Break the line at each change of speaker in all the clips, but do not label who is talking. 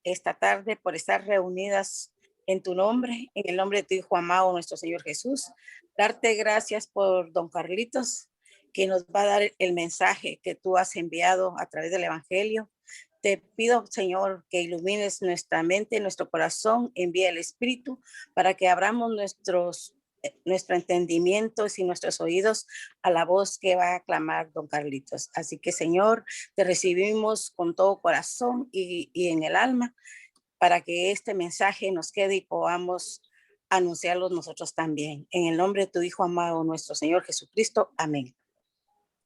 esta tarde por estar reunidas en tu nombre, en el nombre de tu Hijo amado, nuestro Señor Jesús. Darte gracias por don Carlitos, que nos va a dar el mensaje que tú has enviado a través del Evangelio. Te pido, Señor, que ilumines nuestra mente, nuestro corazón, envíe el Espíritu para que abramos nuestro entendimiento y nuestros oídos a la voz que va a clamar don Carlitos. Así que, Señor, te recibimos con todo corazón y en el alma para que este mensaje nos quede y podamos anunciarlo nosotros también. En el nombre de tu Hijo amado, nuestro Señor Jesucristo. Amén. En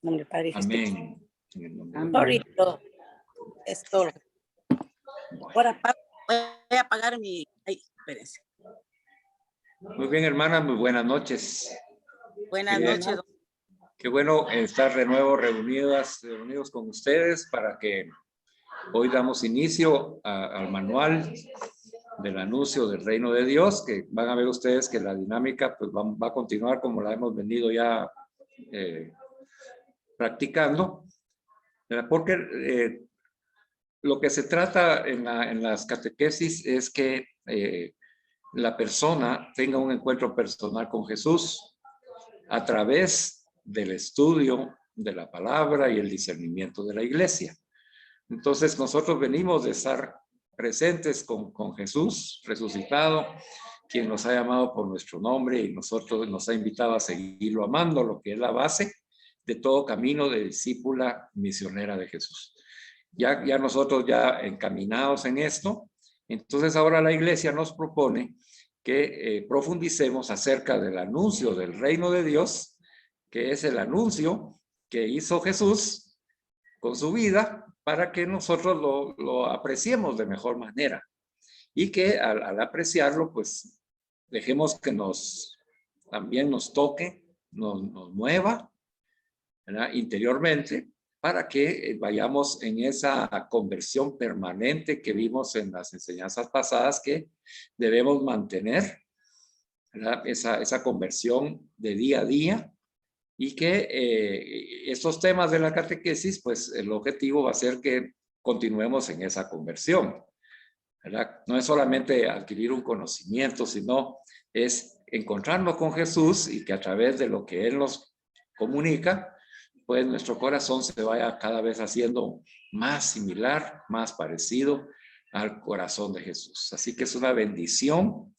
nombre del Padre y Espíritu.
Amén. En el nombre del
Sorry,
Padre.
es todo. Ahora voy a apagar mi... Ay, espérense.
Muy bien, hermana, muy buenas noches.
Buenas noches.
Qué bueno estar de nuevo reunidos con ustedes para que hoy damos inicio al manual del anuncio del reino de Dios, que van a ver ustedes que la dinámica pues, va a continuar como la hemos venido ya practicando, porque lo que se trata en las catequesis es que la persona tenga un encuentro personal con Jesús a través del estudio de la palabra y el discernimiento de la iglesia. Entonces nosotros venimos de estar presentes con Jesús resucitado, quien nos ha llamado por nuestro nombre y nosotros nos ha invitado a seguirlo amando, lo que es la base de todo camino de discípula misionera de Jesús. Ya nosotros ya encaminados en esto, entonces ahora la iglesia nos propone que profundicemos acerca del anuncio del reino de Dios, que es el anuncio que hizo Jesús con su vida para que nosotros lo apreciemos de mejor manera y que al apreciarlo, pues dejemos que también nos toque, nos mueva, ¿verdad? Interiormente, para que vayamos en esa conversión permanente que vimos en las enseñanzas pasadas que debemos mantener, ¿verdad? Esa conversión de día a día y que estos temas de la catequesis, pues el objetivo va a ser que continuemos en esa conversión, ¿verdad? No es solamente adquirir un conocimiento, sino es encontrarnos con Jesús y que a través de lo que Él nos comunica, pues nuestro corazón se vaya cada vez haciendo más similar, más parecido al corazón de Jesús. Así que es una bendición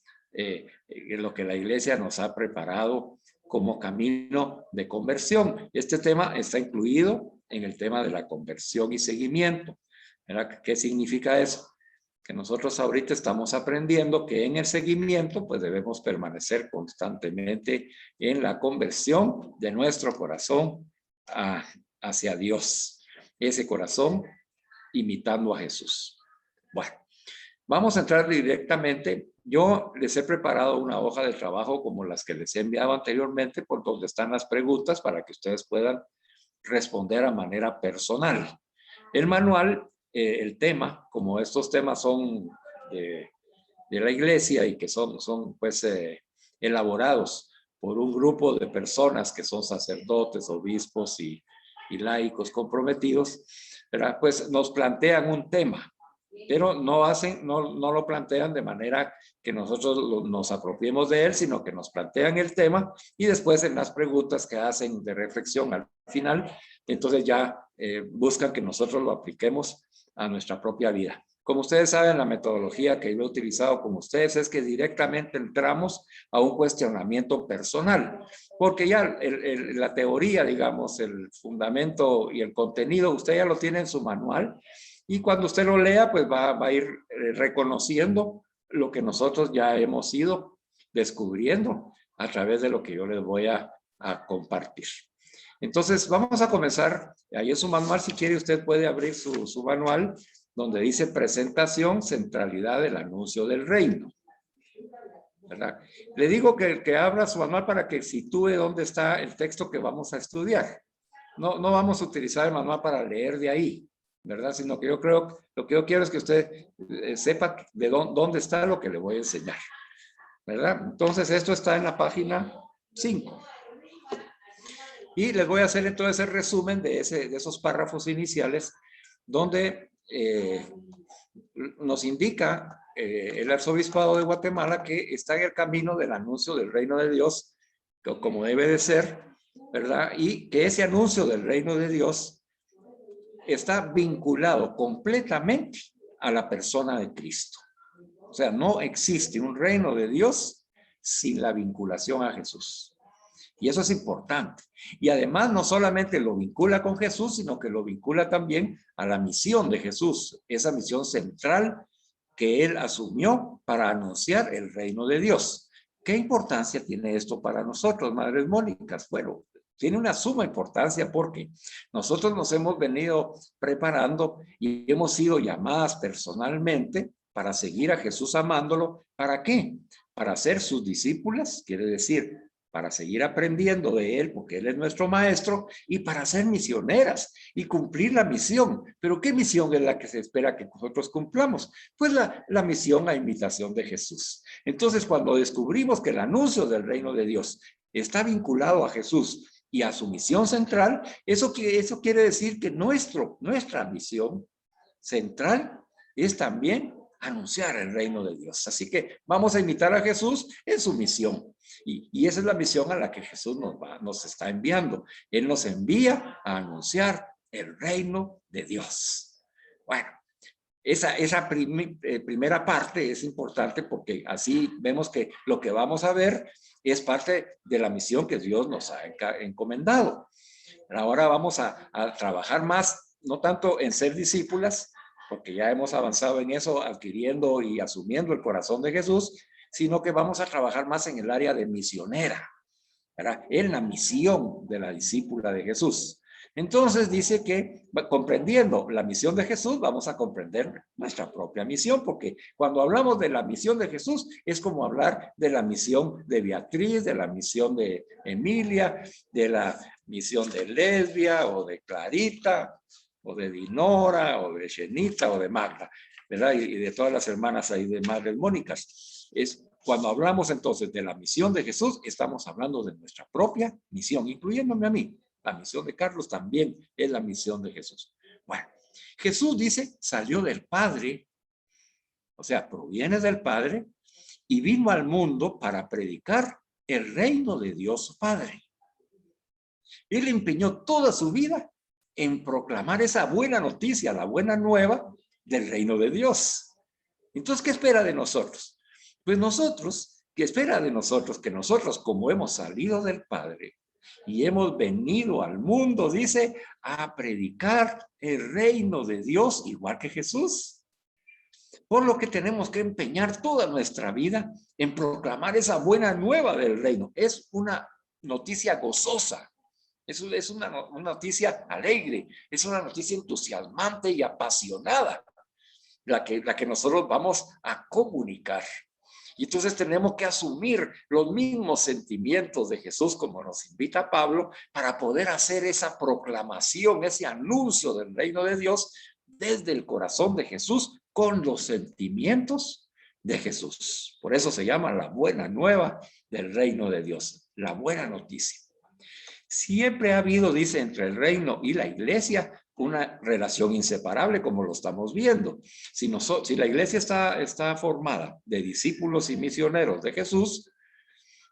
lo que la iglesia nos ha preparado como camino de conversión. Este tema está incluido en el tema de la conversión y seguimiento, ¿verdad? ¿Qué significa eso? Que nosotros ahorita estamos aprendiendo que en el seguimiento pues debemos permanecer constantemente en la conversión de nuestro corazón hacia Dios, ese corazón imitando a Jesús. Bueno, vamos a entrar directamente. Yo les he preparado una hoja de trabajo como las que les he enviado anteriormente, por donde están las preguntas para que ustedes puedan responder a manera personal. El manual, el tema, como estos temas son de la iglesia y que son pues elaborados por un grupo de personas que son sacerdotes, obispos y laicos comprometidos, ¿verdad? Pues nos plantean un tema, pero no lo plantean de manera que nosotros nos apropiemos de él, sino que nos plantean el tema y después en las preguntas que hacen de reflexión al final, entonces ya buscan que nosotros lo apliquemos a nuestra propia vida. Como ustedes saben, la metodología que yo he utilizado con ustedes es que directamente entramos a un cuestionamiento personal, porque ya la teoría, digamos, el fundamento y el contenido, usted ya lo tiene en su manual, y cuando usted lo lea, pues va a ir reconociendo lo que nosotros ya hemos ido descubriendo a través de lo que yo les voy a compartir. Entonces, vamos a comenzar. Ahí en su manual, si quiere, usted puede abrir su manual, donde dice presentación, centralidad del anuncio del reino, ¿verdad? Le digo que abra su manual para que sitúe dónde está el texto que vamos a estudiar. No vamos a utilizar el manual para leer de ahí, ¿verdad? Sino que lo que yo quiero es que usted sepa de dónde está lo que le voy a enseñar, ¿verdad? Entonces, esto está en la página 5. Y les voy a hacer entonces el resumen de esos párrafos iniciales donde nos indica el arzobispado de Guatemala que está en el camino del anuncio del reino de Dios, como debe de ser, ¿verdad? Y que ese anuncio del reino de Dios está vinculado completamente a la persona de Cristo. O sea, no existe un reino de Dios sin la vinculación a Jesús. Y eso es importante. Y además no solamente lo vincula con Jesús, sino que lo vincula también a la misión de Jesús, esa misión central que él asumió para anunciar el reino de Dios. ¿Qué importancia tiene esto para nosotros, Madres Mónicas? Bueno, tiene una suma importancia porque nosotros nos hemos venido preparando y hemos sido llamadas personalmente para seguir a Jesús amándolo. ¿Para qué? Para ser sus discípulas, quiere decir, para seguir aprendiendo de él, porque él es nuestro maestro, y para ser misioneras y cumplir la misión. ¿Pero qué misión es la que se espera que nosotros cumplamos? Pues la misión a imitación de Jesús. Entonces, cuando descubrimos que el anuncio del reino de Dios está vinculado a Jesús y a su misión central, eso quiere decir que nuestra misión central es también anunciar el reino de Dios. Así que vamos a imitar a Jesús en su misión. Y esa es la misión a la que Jesús nos está enviando. Él nos envía a anunciar el reino de Dios. Bueno, esa primera parte es importante porque así vemos que lo que vamos a ver es parte de la misión que Dios nos ha encomendado. Ahora vamos a trabajar más, no tanto en ser discípulas, porque ya hemos avanzado en eso, adquiriendo y asumiendo el corazón de Jesús, sino que vamos a trabajar más en el área de misionera, ¿verdad? En la misión de la discípula de Jesús. Entonces dice que comprendiendo la misión de Jesús, vamos a comprender nuestra propia misión, porque cuando hablamos de la misión de Jesús, es como hablar de la misión de Beatriz, de la misión de Emilia, de la misión de Lesbia o de Clarita, o de Dinora, o de Shenita, o de Magda, ¿verdad? Y de todas las hermanas ahí de Madres Mónicas. Cuando hablamos entonces de la misión de Jesús, estamos hablando de nuestra propia misión, incluyéndome a mí. La misión de Carlos también es la misión de Jesús. Bueno, Jesús dice, salió del Padre, o sea, proviene del Padre, y vino al mundo para predicar el reino de Dios Padre. Él empeñó toda su vida en proclamar esa buena noticia, la buena nueva del reino de Dios. Entonces, ¿qué espera de nosotros? Pues nosotros, ¿qué espera de nosotros? Que nosotros, como hemos salido del Padre y hemos venido al mundo, dice, a predicar el reino de Dios igual que Jesús. Por lo que tenemos que empeñar toda nuestra vida en proclamar esa buena nueva del reino. Es una noticia gozosa. Es una noticia alegre, es una noticia entusiasmante y apasionada, la que nosotros vamos a comunicar. Y entonces tenemos que asumir los mismos sentimientos de Jesús, como nos invita Pablo, para poder hacer esa proclamación, ese anuncio del reino de Dios desde el corazón de Jesús, con los sentimientos de Jesús. Por eso se llama la buena nueva del reino de Dios, la buena noticia. Siempre ha habido, dice, entre el reino y la iglesia una relación inseparable, como lo estamos viendo. Si la iglesia está formada de discípulos y misioneros de Jesús,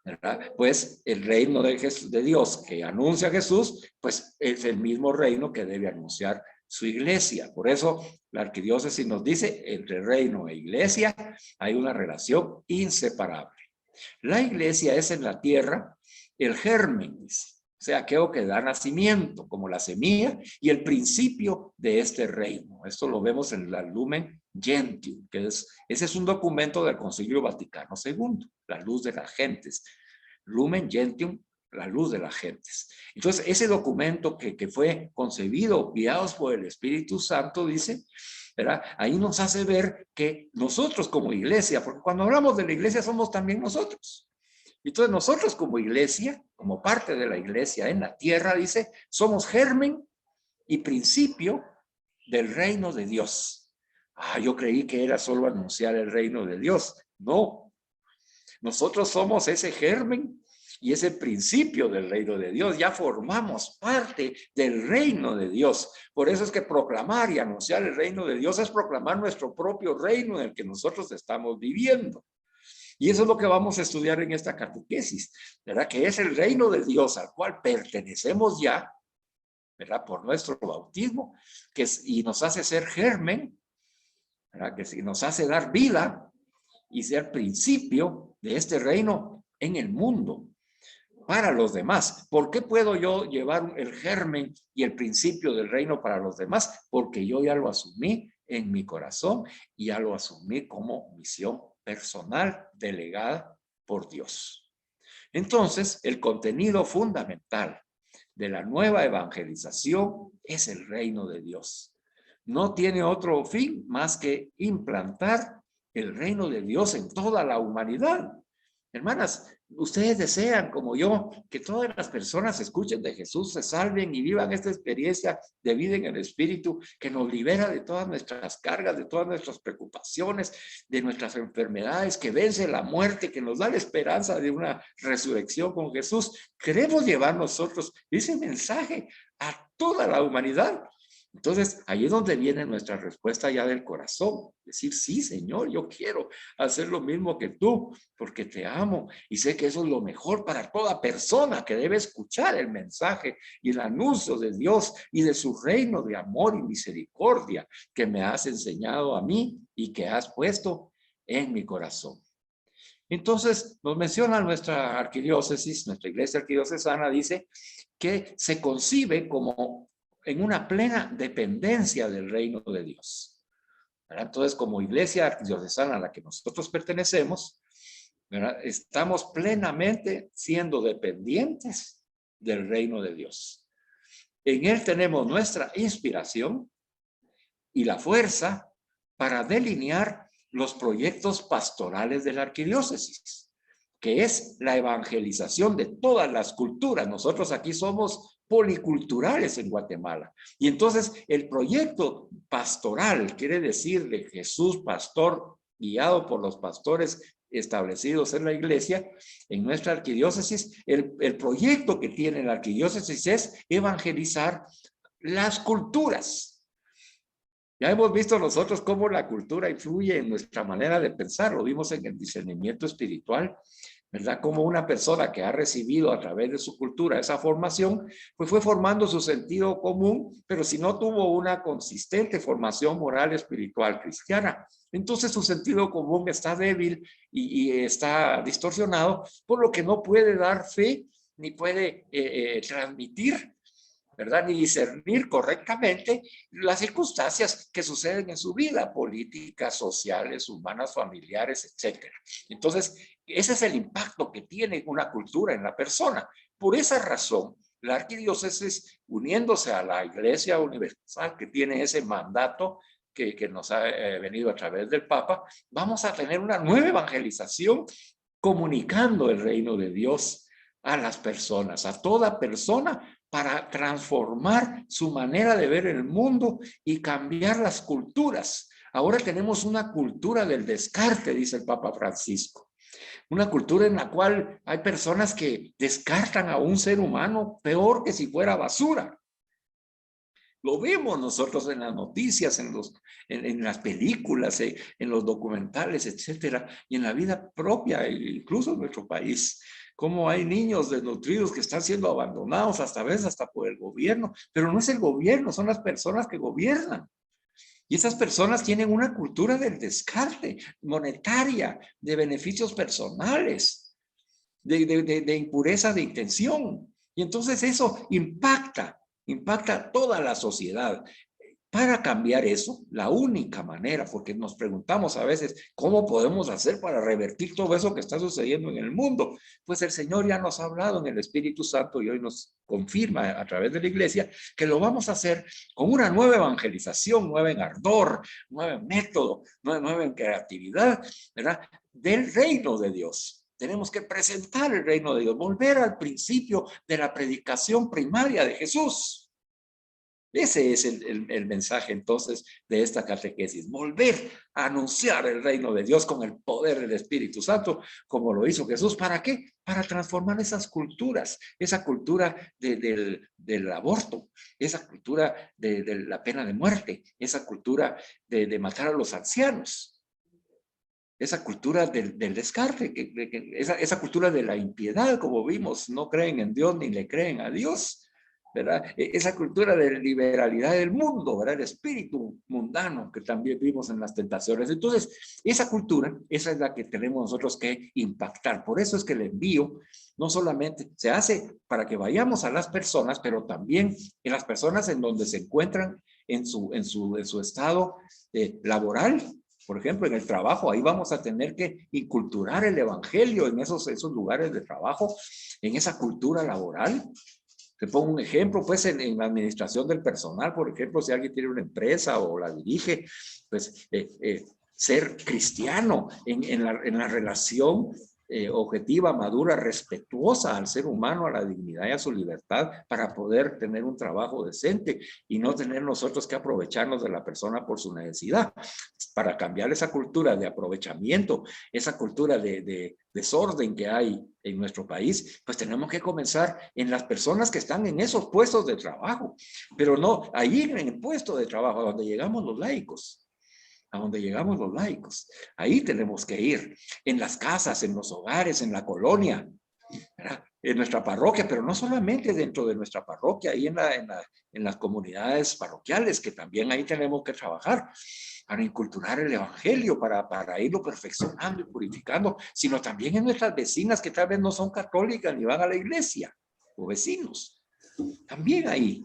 ¿verdad? Pues el reino de Dios que anuncia a Jesús, pues es el mismo reino que debe anunciar su iglesia. Por eso la arquidiócesis nos dice, entre reino e iglesia hay una relación inseparable. La iglesia es en la tierra el germen, dice. O sea, aquello que da nacimiento, como la semilla y el principio de este reino. Esto lo vemos en la Lumen Gentium, ese es un documento del Concilio Vaticano II, la luz de las gentes. Lumen Gentium, la luz de las gentes. Entonces, ese documento que fue concebido, guiados por el Espíritu Santo, dice, ¿verdad? Ahí nos hace ver que nosotros como iglesia, porque cuando hablamos de la iglesia somos también nosotros. Entonces nosotros como iglesia, como parte de la iglesia en la tierra, dice, somos germen y principio del reino de Dios. Yo creí que era solo anunciar el reino de Dios. No, nosotros somos ese germen y es el principio del reino de Dios. Ya formamos parte del reino de Dios. Por eso es que proclamar y anunciar el reino de Dios es proclamar nuestro propio reino en el que nosotros estamos viviendo. Y eso es lo que vamos a estudiar en esta catequesis, ¿verdad? Que es el reino de Dios al cual pertenecemos ya, ¿verdad? Por nuestro bautismo, y nos hace ser germen, ¿verdad? Que nos hace dar vida y ser principio de este reino en el mundo para los demás. ¿Por qué puedo yo llevar el germen y el principio del reino para los demás? Porque yo ya lo asumí en mi corazón y ya lo asumí como misión personal delegada por Dios. Entonces, el contenido fundamental de la nueva evangelización es el reino de Dios. No tiene otro fin más que implantar el reino de Dios en toda la humanidad. Hermanas, ustedes desean, como yo, que todas las personas escuchen de Jesús, se salven y vivan esta experiencia de vida en el Espíritu, que nos libera de todas nuestras cargas, de todas nuestras preocupaciones, de nuestras enfermedades, que vence la muerte, que nos da la esperanza de una resurrección con Jesús. Queremos llevar nosotros ese mensaje a toda la humanidad. Entonces, ahí es donde viene nuestra respuesta ya del corazón. Decir, sí, Señor, yo quiero hacer lo mismo que tú, porque te amo y sé que eso es lo mejor para toda persona que debe escuchar el mensaje y el anuncio de Dios y de su reino de amor y misericordia que me has enseñado a mí y que has puesto en mi corazón. Entonces, nos menciona nuestra arquidiócesis, nuestra iglesia arquidiocesana, dice que se concibe como en una plena dependencia del reino de Dios. ¿Verdad? Entonces, como iglesia arquidiocesana a la que nosotros pertenecemos, ¿verdad? Estamos plenamente siendo dependientes del reino de Dios. En él tenemos nuestra inspiración y la fuerza para delinear los proyectos pastorales de la arquidiócesis, que es la evangelización de todas las culturas. Nosotros aquí somos policulturales en Guatemala. Y entonces el proyecto pastoral, quiere decir de Jesús pastor, guiado por los pastores establecidos en la iglesia, en nuestra arquidiócesis, el proyecto que tiene la arquidiócesis es evangelizar las culturas. Ya hemos visto nosotros cómo la cultura influye en nuestra manera de pensar, lo vimos en el discernimiento espiritual, ¿verdad? Como una persona que ha recibido a través de su cultura esa formación, pues fue formando su sentido común, pero si no tuvo una consistente formación moral espiritual cristiana, entonces su sentido común está débil y está distorsionado, por lo que no puede dar fe ni puede transmitir, ¿verdad? Ni discernir correctamente las circunstancias que suceden en su vida, políticas, sociales, humanas, familiares, etcétera. Entonces, ese es el impacto que tiene una cultura en la persona. Por esa razón, la arquidiócesis, uniéndose a la Iglesia Universal, que tiene ese mandato que nos ha venido a través del Papa, vamos a tener una nueva evangelización comunicando el reino de Dios a las personas, a toda persona, para transformar su manera de ver el mundo y cambiar las culturas. Ahora tenemos una cultura del descarte, dice el Papa Francisco. Una cultura en la cual hay personas que descartan a un ser humano peor que si fuera basura. Lo vemos nosotros en las noticias, en las películas, en los documentales, etcétera, y en la vida propia, incluso en nuestro país. Cómo hay niños desnutridos que están siendo abandonados hasta veces hasta por el gobierno, pero no es el gobierno, son las personas que gobiernan. Y esas personas tienen una cultura del descarte monetaria, de beneficios personales, de impureza de intención. Y entonces eso impacta a toda la sociedad. Para cambiar eso, la única manera, porque nos preguntamos a veces, ¿cómo podemos hacer para revertir todo eso que está sucediendo en el mundo? Pues el Señor ya nos ha hablado en el Espíritu Santo y hoy nos confirma a través de la iglesia que lo vamos a hacer con una nueva evangelización, nueva en ardor, nuevo método, nueva en creatividad, ¿verdad? Del reino de Dios. Tenemos que presentar el reino de Dios, volver al principio de la predicación primaria de Jesús. Ese es el mensaje entonces de esta catequesis. Volver a anunciar el reino de Dios con el poder del Espíritu Santo, como lo hizo Jesús. ¿Para qué? Para transformar esas culturas, esa cultura del aborto, esa cultura de la pena de muerte, esa cultura de matar a los ancianos, esa cultura del descarte, esa cultura de la impiedad, como vimos, no creen en Dios ni le creen a Dios. ¿Verdad? Esa cultura de liberalidad del mundo, ¿verdad? El espíritu mundano que también vimos en las tentaciones. Entonces, esa cultura, esa es la que tenemos nosotros que impactar. Por eso es que el envío no solamente se hace para que vayamos a las personas, pero también en las personas en donde se encuentran en su estado laboral. Por ejemplo, en el trabajo, ahí vamos a tener que inculturar el evangelio en esos lugares de trabajo, en esa cultura laboral. Te pongo un ejemplo, pues en la administración del personal, por ejemplo, si alguien tiene una empresa o la dirige, pues ser cristiano en la relación objetiva, madura, respetuosa al ser humano, a la dignidad y a su libertad para poder tener un trabajo decente y no tener nosotros que aprovecharnos de la persona por su necesidad. Para cambiar esa cultura de aprovechamiento, esa cultura de desorden que hay en nuestro país, pues tenemos que comenzar en las personas que están en esos puestos de trabajo, pero no ahí en el puesto de trabajo a donde llegamos los laicos. A donde llegamos los laicos. Ahí tenemos que ir, en las casas, en los hogares, en la colonia, ¿verdad? En nuestra parroquia, pero no solamente dentro de nuestra parroquia, ahí en las comunidades parroquiales, que también ahí tenemos que trabajar para inculturar el evangelio, para irlo perfeccionando y purificando, sino también en nuestras vecinas que tal vez no son católicas ni van a la iglesia, o vecinos, también ahí.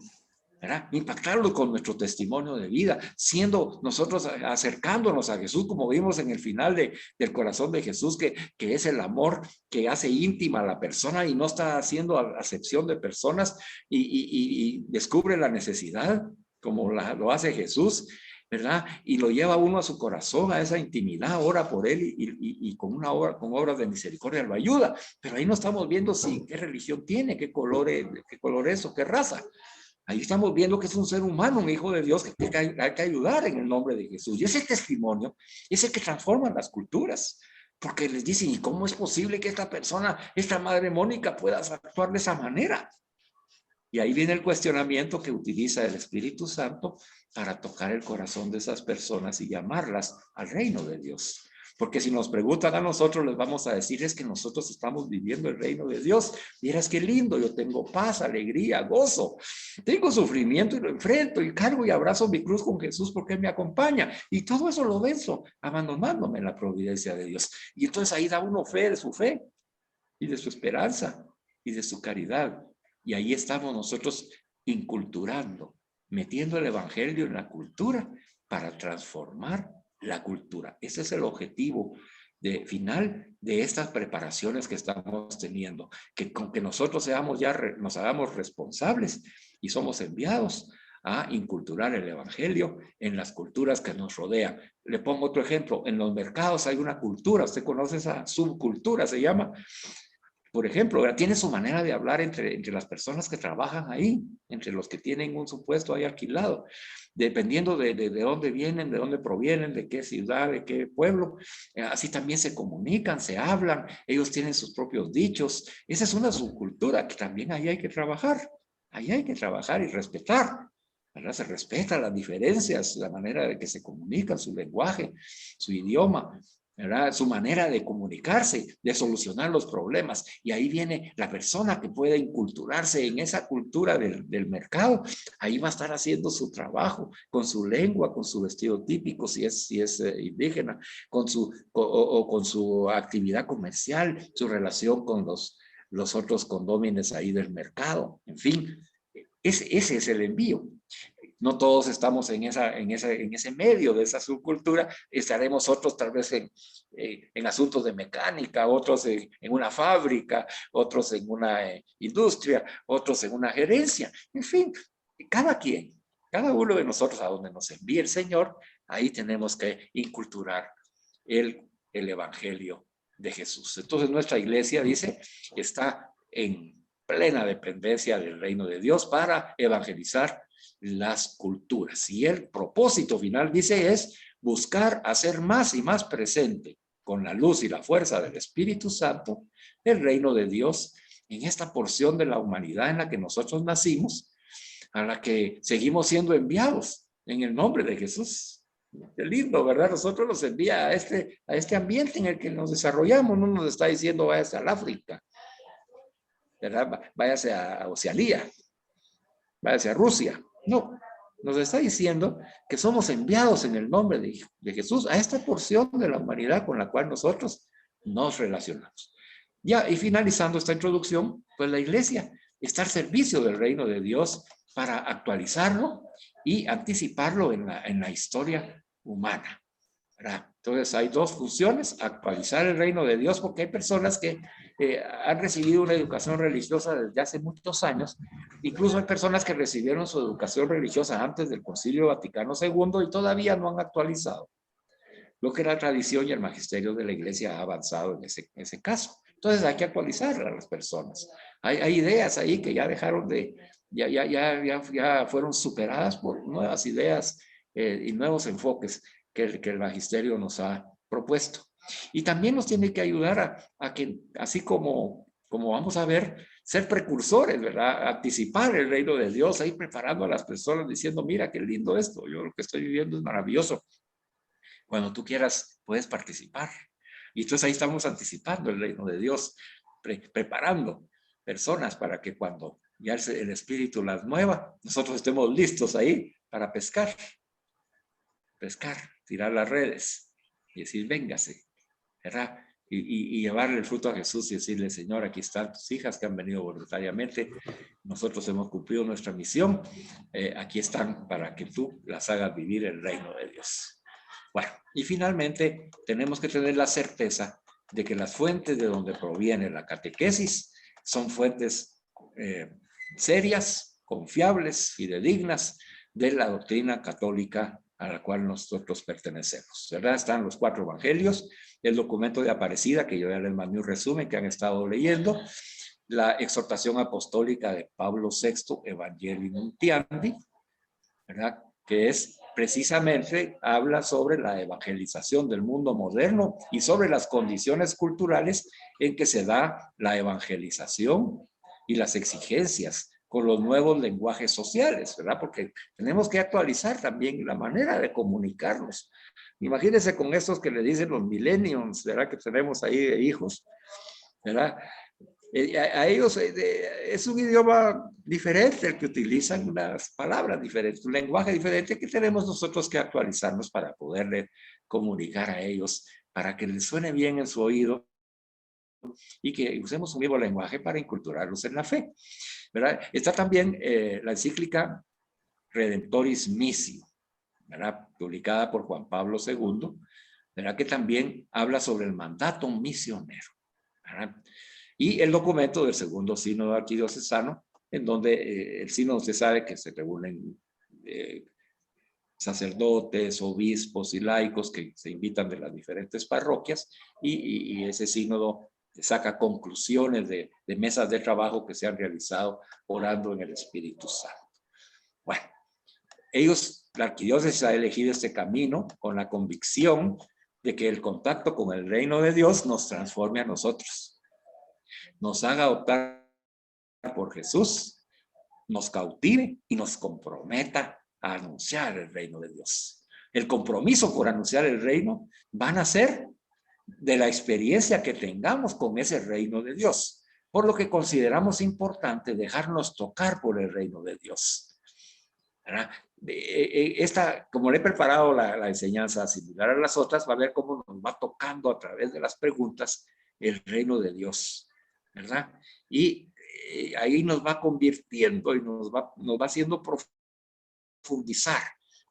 ¿Verdad? Impactarlo con nuestro testimonio de vida, siendo nosotros acercándonos a Jesús, como vimos en el final del corazón de Jesús, que es el amor que hace íntima a la persona y no está haciendo acepción de personas y descubre la necesidad, como lo hace Jesús, ¿verdad? Y lo lleva uno a su corazón, a esa intimidad, ora por él y con obras de misericordia lo ayuda. Pero ahí no estamos viendo si qué religión tiene, qué color es o qué raza. Ahí estamos viendo que es un ser humano, un hijo de Dios que hay que ayudar en el nombre de Jesús. Y ese testimonio es el que transforma las culturas. Porque les dicen, ¿y cómo es posible que esta persona, esta madre Mónica, pueda actuar de esa manera? Y ahí viene el cuestionamiento que utiliza el Espíritu Santo para tocar el corazón de esas personas y llamarlas al reino de Dios. Porque si nos preguntan a nosotros, les vamos a decir es que nosotros estamos viviendo el reino de Dios. Miras qué lindo, yo tengo paz, alegría, gozo. Tengo sufrimiento y lo enfrento y cargo y abrazo mi cruz con Jesús porque Él me acompaña. Y todo eso lo venzo abandonándome en la providencia de Dios. Y entonces ahí da uno fe de su fe y de su esperanza y de su caridad. Y ahí estamos nosotros inculturando, metiendo el evangelio en la cultura para transformar la cultura. Ese es el objetivo final de estas preparaciones que estamos teniendo, que con que nosotros seamos nos hagamos responsables y somos enviados a inculturar el evangelio en las culturas que nos rodean. Le pongo otro ejemplo, en los mercados hay una cultura, usted conoce esa subcultura, se llama. Por ejemplo, tiene su manera de hablar entre las personas que trabajan ahí, entre los que tienen un supuesto ahí alquilado, dependiendo de dónde vienen, de dónde provienen, de qué ciudad, de qué pueblo. Así también se comunican, se hablan, ellos tienen sus propios dichos. Esa es una subcultura que también ahí hay que trabajar. Ahí hay que trabajar y respetar. ¿Verdad? Se respeta las diferencias, la manera de que se comunican, su lenguaje, su idioma. ¿Verdad? Su manera de comunicarse, de solucionar los problemas. Y ahí viene la persona que puede inculturarse en esa cultura del mercado. Ahí va a estar haciendo su trabajo con su lengua, con su vestido típico, si es indígena, con su actividad comercial, su relación con los otros condóminos ahí del mercado. En fin, ese es el envío. No todos estamos en ese medio de esa subcultura, estaremos otros tal vez en asuntos de mecánica, otros en una fábrica, otros en una industria, otros en una gerencia, en fin, cada uno de nosotros a donde nos envíe el Señor, ahí tenemos que inculturar el evangelio de Jesús. Entonces nuestra iglesia, dice, está en plena dependencia del reino de Dios para evangelizar las culturas. Y el propósito final, dice, es buscar hacer más y más presente con la luz y la fuerza del Espíritu Santo el reino de Dios en esta porción de la humanidad en la que nosotros nacimos, a la que seguimos siendo enviados en el nombre de Jesús. Qué lindo, ¿verdad? Nosotros nos envía a este ambiente en el que nos desarrollamos. No nos está diciendo váyase al África, ¿verdad? Váyase a Oceanía, váyase a Rusia. No, nos está diciendo que somos enviados en el nombre de Jesús a esta porción de la humanidad con la cual nosotros nos relacionamos. Ya, y finalizando esta introducción, pues la iglesia está al servicio del reino de Dios para actualizarlo y anticiparlo en la historia humana, ¿verdad? Entonces hay dos funciones: actualizar el reino de Dios, porque hay personas que han recibido una educación religiosa desde hace muchos años. Incluso hay personas que recibieron su educación religiosa antes del Concilio Vaticano II y todavía no han actualizado lo que la tradición y el magisterio de la iglesia ha avanzado en ese caso. Entonces hay que actualizar a las personas. Hay ideas ahí que ya dejaron ya fueron superadas por nuevas ideas y nuevos enfoques que el magisterio nos ha propuesto. Y también nos tiene que ayudar a que, así como vamos a ver, ser precursores, ¿verdad? Anticipar el reino de Dios, ahí preparando a las personas diciendo, mira qué lindo esto, yo lo que estoy viviendo es maravilloso. Cuando tú quieras, puedes participar. Y entonces ahí estamos anticipando el reino de Dios, preparando personas para que cuando ya el Espíritu las mueva, nosotros estemos listos ahí para pescar, tirar las redes y decir, véngase, ¿verdad? Y llevarle el fruto a Jesús y decirle, Señor, aquí están tus hijas que han venido voluntariamente, nosotros hemos cumplido nuestra misión, aquí están para que tú las hagas vivir el reino de Dios. Bueno, y finalmente tenemos que tener la certeza de que las fuentes de donde proviene la catequesis son fuentes serias, confiables, fidedignas de la doctrina católica a la cual nosotros pertenecemos, ¿verdad? Están los 4 evangelios, el documento de Aparecida, que yo ya les mandé un resumen que han estado leyendo, la exhortación apostólica de Pablo VI, Evangelii Nuntiandi, ¿verdad? Que es precisamente, habla sobre la evangelización del mundo moderno y sobre las condiciones culturales en que se da la evangelización y las exigencias con los nuevos lenguajes sociales, ¿verdad? Porque tenemos que actualizar también la manera de comunicarnos. Imagínense con estos que le dicen los millennials, ¿verdad? Que tenemos ahí de hijos, ¿verdad? A ellos es un idioma diferente el que utilizan, unas palabras diferentes, un lenguaje diferente que tenemos nosotros que actualizarnos para poderle comunicar a ellos, para que les suene bien en su oído y que usemos un mismo lenguaje para inculturarlos en la fe, ¿verdad? Está también la encíclica Redemptoris Missio, ¿verdad? Publicada por Juan Pablo II, ¿verdad? Que también habla sobre el mandato misionero, ¿verdad? Y el documento del segundo sínodo arquidiocesano, en donde el sínodo, usted sabe que se reúnen sacerdotes, obispos y laicos que se invitan de las diferentes parroquias, y ese sínodo saca conclusiones de mesas de trabajo que se han realizado orando en el Espíritu Santo. Bueno, la arquidiócesis ha elegido este camino con la convicción de que el contacto con el reino de Dios nos transforme a nosotros, nos haga optar por Jesús, nos cautive y nos comprometa a anunciar el reino de Dios. El compromiso por anunciar el reino va a nacer de la experiencia que tengamos con ese reino de Dios, por lo que consideramos importante dejarnos tocar por el reino de Dios, ¿verdad? Como le he preparado la enseñanza similar a las otras, va a ver cómo nos va tocando a través de las preguntas el reino de Dios, ¿verdad? Y ahí nos va convirtiendo y nos va haciendo profundizar,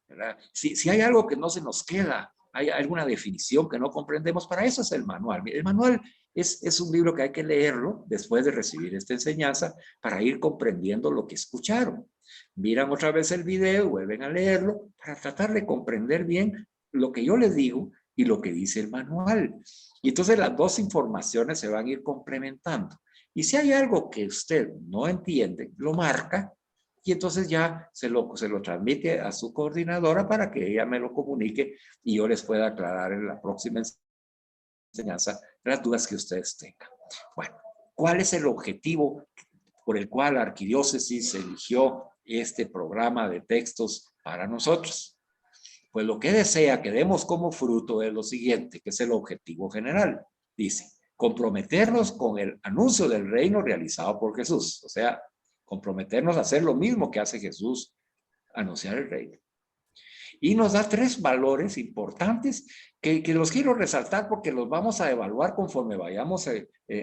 ¿verdad? Si hay algo que no se nos queda, hay alguna definición que no comprendemos, para eso es el manual. El manual es un libro que hay que leerlo después de recibir esta enseñanza para ir comprendiendo lo que escucharon. Miran otra vez el video, vuelven a leerlo para tratar de comprender bien lo que yo les digo y lo que dice el manual. Y entonces las dos informaciones se van a ir complementando. Y si hay algo que usted no entiende, lo marca y entonces ya se lo transmite a su coordinadora para que ella me lo comunique y yo les pueda aclarar en la próxima enseñanza las dudas que ustedes tengan. Bueno, ¿cuál es el objetivo por el cual la arquidiócesis eligió este programa de textos para nosotros? Pues lo que desea que demos como fruto es lo siguiente, que es el objetivo general. Dice, comprometernos con el anuncio del reino realizado por Jesús. O sea, comprometernos a hacer lo mismo que hace Jesús, anunciar el reino. Y nos da 3 valores importantes que los quiero resaltar porque los vamos a evaluar conforme vayamos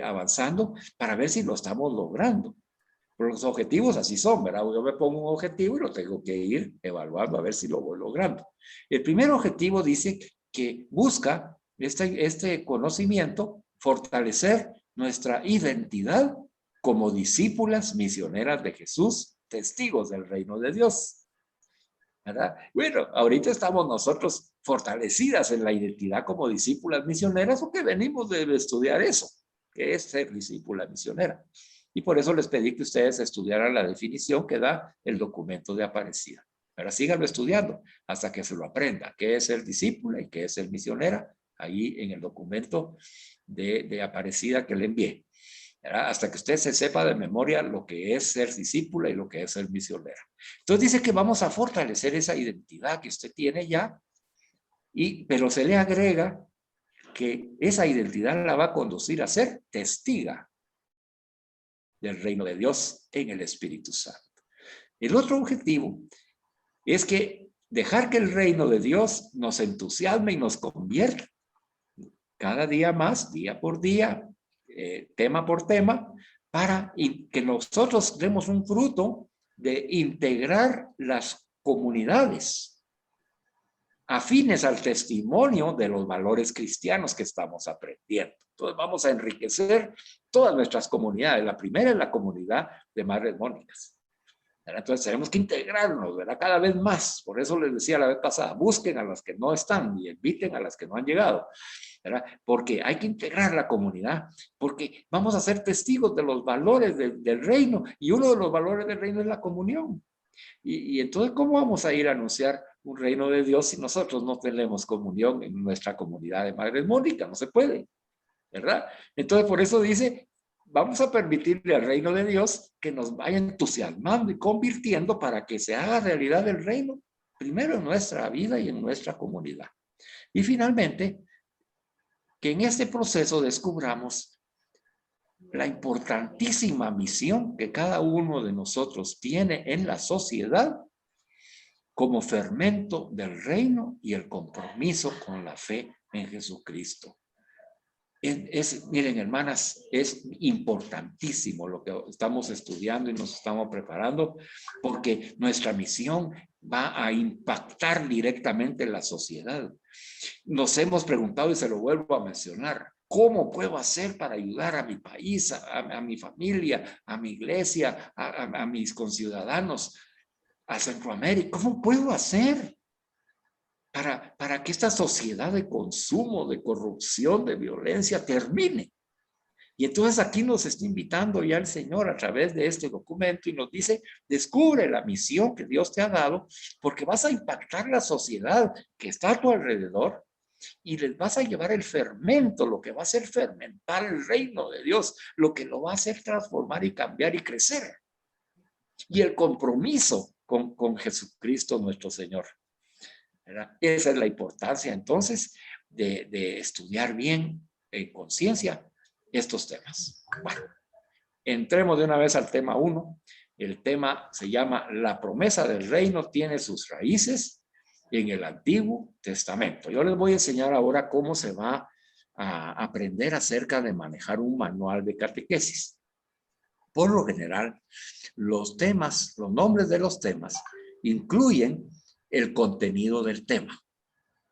avanzando para ver si lo estamos logrando. Pero los objetivos así son, ¿verdad? Yo me pongo un objetivo y lo tengo que ir evaluando a ver si lo voy logrando. El primer objetivo dice que busca este conocimiento fortalecer nuestra identidad como discípulas misioneras de Jesús, testigos del reino de Dios. ¿Verdad? Bueno, ahorita estamos nosotros fortalecidas en la identidad como discípulas misioneras porque venimos de estudiar eso, que es ser discípula misionera. Y por eso les pedí que ustedes estudiaran la definición que da el documento de Aparecida. Ahora síganlo estudiando hasta que se lo aprenda, qué es ser discípula y qué es ser misionera, ahí en el documento de Aparecida que le envié. ¿Verdad? Hasta que usted se sepa de memoria lo que es ser discípula y lo que es ser misionera. Entonces dice que vamos a fortalecer esa identidad que usted tiene ya, pero se le agrega que esa identidad la va a conducir a ser testiga del reino de Dios en el Espíritu Santo. El otro objetivo es que dejar que el reino de Dios nos entusiasme y nos convierta cada día más, día por día, tema por tema, para que nosotros demos un fruto de integrar las comunidades afines al testimonio de los valores cristianos que estamos aprendiendo. Entonces vamos a enriquecer todas nuestras comunidades. La primera es la comunidad de Madres Mónicas. Entonces tenemos que integrarnos, ¿verdad? Cada vez más. Por eso les decía la vez pasada, busquen a las que no están y inviten a las que no han llegado, ¿verdad? Porque hay que integrar la comunidad, porque vamos a ser testigos de los valores del reino, y uno de los valores del reino es la comunión. Y entonces, ¿cómo vamos a ir a anunciar un reino de Dios si nosotros no tenemos comunión en nuestra comunidad de Madres Mónicas? No se puede, ¿verdad? Entonces, por eso dice, vamos a permitirle al reino de Dios que nos vaya entusiasmando y convirtiendo para que se haga realidad el reino, primero en nuestra vida y en nuestra comunidad. Y finalmente, que en este proceso descubramos la importantísima misión que cada uno de nosotros tiene en la sociedad como fermento del reino y el compromiso con la fe en Jesucristo. Miren, hermanas, es importantísimo lo que estamos estudiando y nos estamos preparando, porque nuestra misión va a impactar directamente en la sociedad. Nos hemos preguntado, y se lo vuelvo a mencionar, ¿cómo puedo hacer para ayudar a mi país, a mi familia, a mi iglesia, a mis conciudadanos, a Centroamérica? ¿Cómo puedo hacer para que esta sociedad de consumo, de corrupción, de violencia termine? Y entonces aquí nos está invitando ya el Señor a través de este documento y nos dice, descubre la misión que Dios te ha dado, porque vas a impactar la sociedad que está a tu alrededor y les vas a llevar el fermento, lo que va a hacer fermentar el reino de Dios, lo que lo va a hacer transformar y cambiar y crecer. Y el compromiso con Jesucristo nuestro Señor, ¿verdad? Esa es la importancia entonces de estudiar bien en conciencia estos temas. Bueno, entremos de una vez al tema 1. El tema se llama La promesa del reino tiene sus raíces en el Antiguo Testamento. Yo les voy a enseñar ahora cómo se va a aprender acerca de manejar un manual de catequesis. Por lo general, los temas, los nombres de los temas, incluyen el contenido del tema,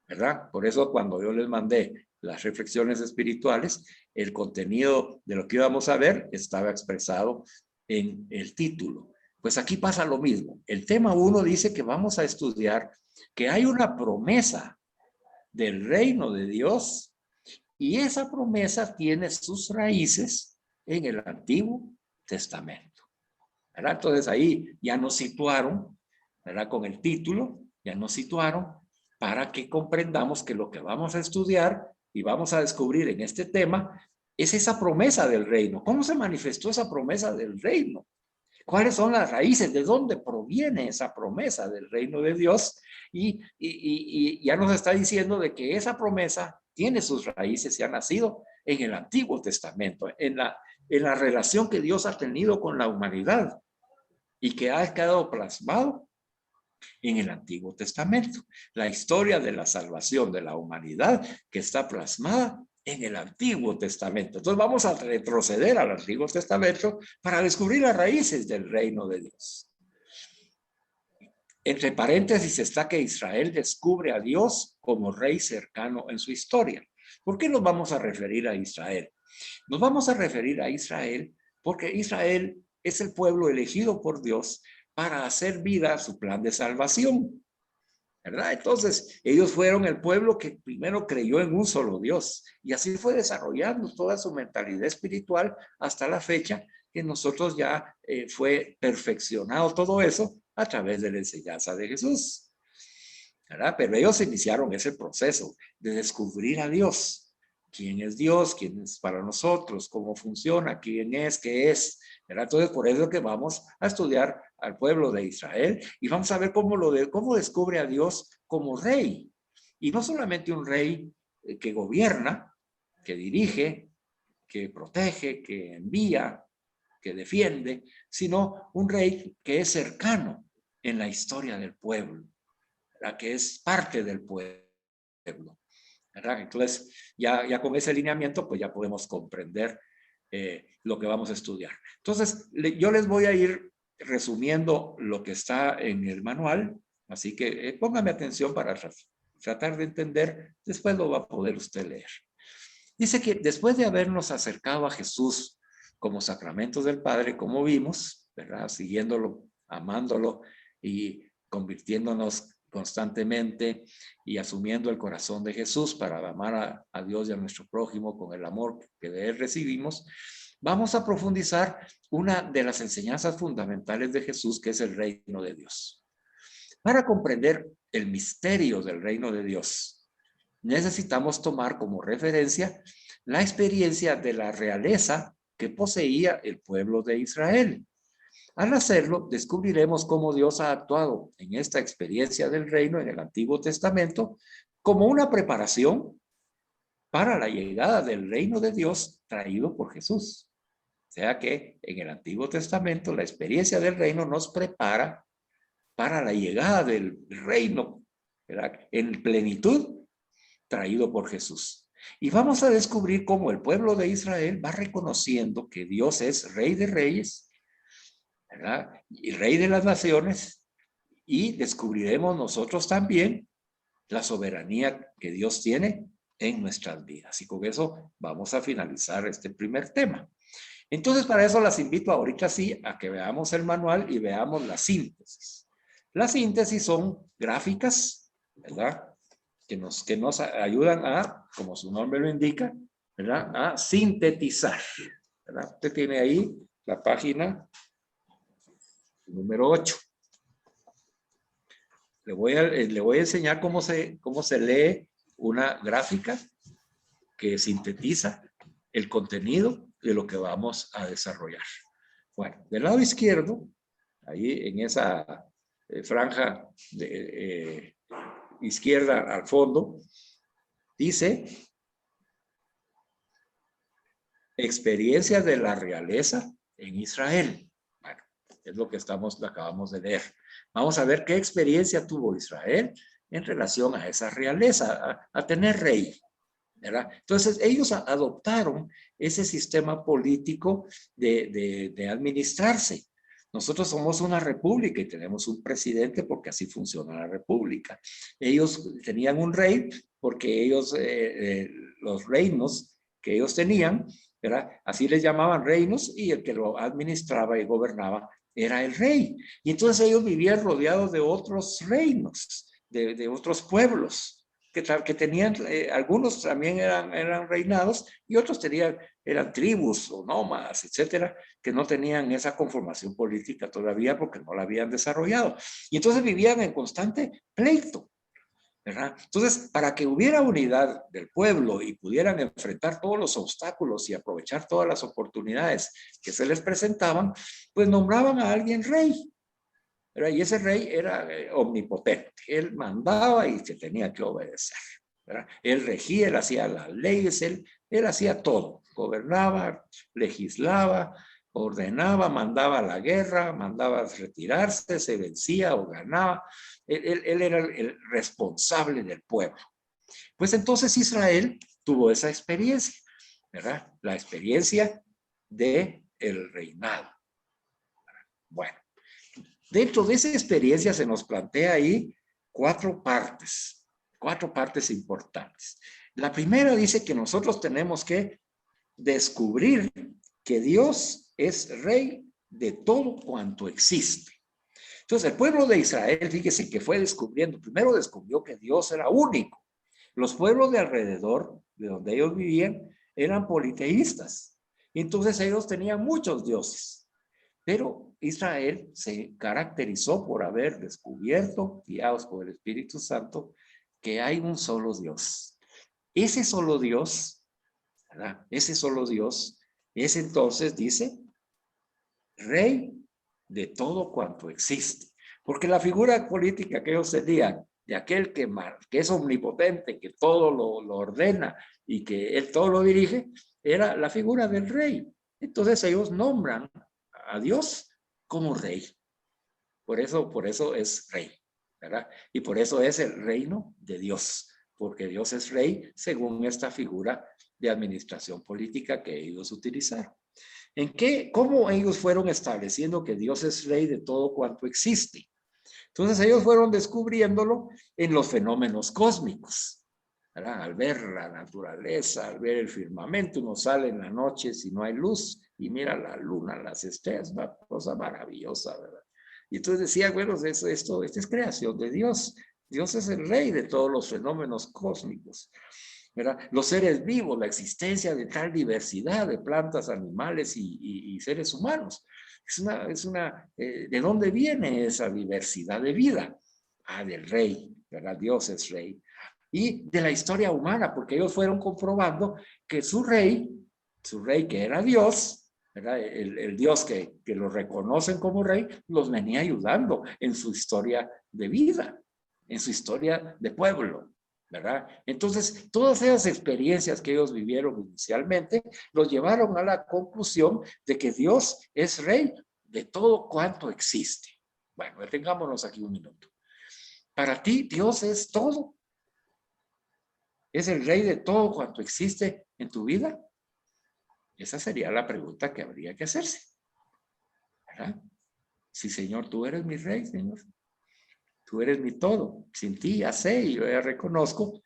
¿verdad? Por eso cuando yo les mandé las reflexiones espirituales, el contenido de lo que íbamos a ver estaba expresado en el título. Pues aquí pasa lo mismo. El tema 1 dice que vamos a estudiar que hay una promesa del reino de Dios y esa promesa tiene sus raíces en el Antiguo Testamento. ¿verdad? Entonces ahí ya nos situaron, ¿verdad? Con el título, ya nos situaron para que comprendamos que lo que vamos a estudiar y vamos a descubrir en este tema es esa promesa del reino. ¿Cómo se manifestó esa promesa del reino? ¿Cuáles son las raíces? ¿De dónde proviene esa promesa del reino de Dios? Y ya nos está diciendo de que esa promesa tiene sus raíces y ha nacido en el Antiguo Testamento, en la relación que Dios ha tenido con la humanidad y que ha quedado plasmado en el Antiguo Testamento. La historia de la salvación de la humanidad que está plasmada en el Antiguo Testamento. Entonces vamos a retroceder al Antiguo Testamento para descubrir las raíces del reino de Dios. Entre paréntesis está que Israel descubre a Dios como rey cercano en su historia. ¿Por qué nos vamos a referir a Israel? Nos vamos a referir a Israel porque Israel es el pueblo elegido por Dios para hacer vida a su plan de salvación, ¿verdad? Entonces, ellos fueron el pueblo que primero creyó en un solo Dios y así fue desarrollando toda su mentalidad espiritual hasta la fecha que nosotros ya fue perfeccionado todo eso a través de la enseñanza de Jesús, ¿verdad? Pero ellos iniciaron ese proceso de descubrir a Dios. ¿Quién es Dios? ¿Quién es para nosotros? ¿Cómo funciona? ¿Quién es? ¿Qué es? ¿Verdad? Entonces, por eso que vamos a estudiar al pueblo de Israel y vamos a ver cómo descubre a Dios como rey. Y no solamente un rey que gobierna, que dirige, que protege, que envía, que defiende, sino un rey que es cercano en la historia del pueblo, ¿verdad? Que es parte del pueblo, ¿verdad? Entonces, ya con ese lineamiento, pues ya podemos comprender lo que vamos a estudiar. Entonces, yo les voy a ir resumiendo lo que está en el manual, así que póngame atención para tratar de entender, después lo va a poder usted leer. Dice que después de habernos acercado a Jesús como sacramentos del Padre, como vimos, ¿verdad? Siguiéndolo, amándolo y convirtiéndonos constantemente y asumiendo el corazón de Jesús para amar a Dios y a nuestro prójimo con el amor que de Él recibimos, vamos a profundizar una de las enseñanzas fundamentales de Jesús, que es el reino de Dios. Para comprender el misterio del reino de Dios, necesitamos tomar como referencia la experiencia de la realeza que poseía el pueblo de Israel. Al hacerlo, descubriremos cómo Dios ha actuado en esta experiencia del reino en el Antiguo Testamento como una preparación para la llegada del reino de Dios traído por Jesús. O sea que en el Antiguo Testamento la experiencia del reino nos prepara para la llegada del reino, ¿verdad? En plenitud traído por Jesús. Y vamos a descubrir cómo el pueblo de Israel va reconociendo que Dios es Rey de Reyes, ¿verdad? Y Rey de las naciones, y descubriremos nosotros también la soberanía que Dios tiene en nuestras vidas. Y con eso vamos a finalizar este primer tema. Entonces, para eso las invito ahorita sí a que veamos el manual y veamos la síntesis. Las síntesis son gráficas, ¿verdad? Que nos ayudan a, como su nombre lo indica, ¿verdad? A sintetizar, ¿verdad? Usted tiene ahí la página número 8. Le voy a enseñar cómo se lee una gráfica que sintetiza el contenido de lo que vamos a desarrollar. Bueno, del lado izquierdo, ahí en esa franja de izquierda al fondo, dice experiencia de la realeza en Israel. Bueno, es lo que acabamos de leer. Vamos a ver qué experiencia tuvo Israel en relación a esa realeza, a tener rey, ¿verdad? Entonces, ellos adoptaron ese sistema político de administrarse. Nosotros somos una república y tenemos un presidente porque así funciona la república. Ellos tenían un rey porque ellos, los reinos que ellos tenían, ¿verdad? Así les llamaban reinos, y el que lo administraba y gobernaba era el rey. Y entonces ellos vivían rodeados de otros reinos, de otros pueblos, que tenían, algunos también eran reinados y otros eran tribus o nómadas, etcétera, que no tenían esa conformación política todavía porque no la habían desarrollado. Y entonces vivían en constante pleito, ¿verdad? Entonces, para que hubiera unidad del pueblo y pudieran enfrentar todos los obstáculos y aprovechar todas las oportunidades que se les presentaban, pues nombraban a alguien rey. ¿Verdad? Y ese rey era omnipotente. Él mandaba y se tenía que obedecer. ¿Verdad? Él regía, él hacía las leyes, él hacía todo. Gobernaba, legislaba, ordenaba, mandaba a la guerra, mandaba a retirarse, se vencía o ganaba. Él era el responsable del pueblo. Pues entonces Israel tuvo esa experiencia, ¿verdad? La experiencia del reinado. Bueno, dentro de esa experiencia se nos plantea ahí cuatro partes importantes. La primera dice que nosotros tenemos que descubrir que Dios es rey de todo cuanto existe. Entonces el pueblo de Israel, fíjese que fue descubriendo, primero descubrió que Dios era único. Los pueblos de alrededor, de donde ellos vivían, eran politeístas. Entonces ellos tenían muchos dioses. Pero Israel se caracterizó por haber descubierto, guiados por el Espíritu Santo, que hay un solo Dios. Ese solo Dios, ¿verdad? Ese solo Dios es entonces, dice, rey de todo cuanto existe. Porque la figura política que ellos tenían, de aquel que es omnipotente, que todo lo ordena y que él todo lo dirige, era la figura del rey. Entonces ellos nombran a Dios como rey. Por eso es rey, ¿verdad? Y por eso es el reino de Dios, porque Dios es rey según esta figura de administración política que ellos utilizaron. ¿Cómo ellos fueron estableciendo que Dios es rey de todo cuanto existe? Entonces ellos fueron descubriéndolo en los fenómenos cósmicos, ¿verdad? Al ver la naturaleza, al ver el firmamento, uno sale en la noche si no hay luz y mira la luna, las estrellas, una cosa maravillosa, ¿verdad? Y entonces decía, bueno, esto es creación de Dios. Dios es el rey de todos los fenómenos cósmicos, ¿verdad? Los seres vivos, la existencia de tal diversidad de plantas, animales y seres humanos. ¿De dónde viene esa diversidad de vida? Del rey, ¿verdad? Dios es rey. Y de la historia humana, porque ellos fueron comprobando que su rey que era Dios, ¿verdad? El Dios que lo reconocen como rey, los venía ayudando en su historia de vida, en su historia de pueblo, ¿verdad? Entonces, todas esas experiencias que ellos vivieron inicialmente los llevaron a la conclusión de que Dios es rey de todo cuanto existe. Bueno, detengámonos aquí un minuto. Para ti, Dios es todo. ¿Es el rey de todo cuanto existe en tu vida? Esa sería la pregunta que habría que hacerse, ¿verdad? Sí, Señor, tú eres mi rey, Señor. Tú eres mi todo. Sin ti ya sé y yo ya reconozco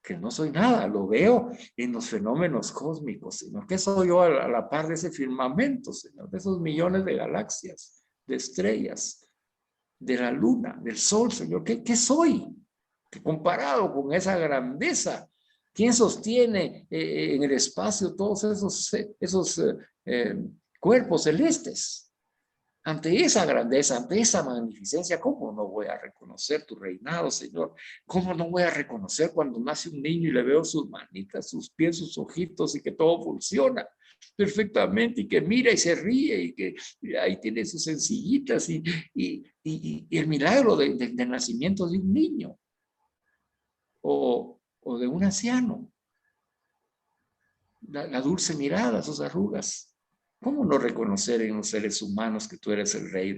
que no soy nada. Lo veo en los fenómenos cósmicos, Señor. ¿Qué soy yo a la par de ese firmamento, Señor? De esos millones de galaxias, de estrellas, de la luna, del sol, Señor. ¿Qué soy? Que comparado con esa grandeza, ¿quién sostiene en el espacio todos esos cuerpos celestes? Ante esa grandeza, ante esa magnificencia, ¿cómo no voy a reconocer tu reinado, Señor? ¿Cómo no voy a reconocer cuando nace un niño y le veo sus manitas, sus pies, sus ojitos y que todo funciona perfectamente y que mira y se ríe y que ahí tiene sus sencillitas y el milagro del nacimiento de un niño o de un anciano? La dulce mirada, sus arrugas. ¿Cómo no reconocer en los seres humanos que tú eres el rey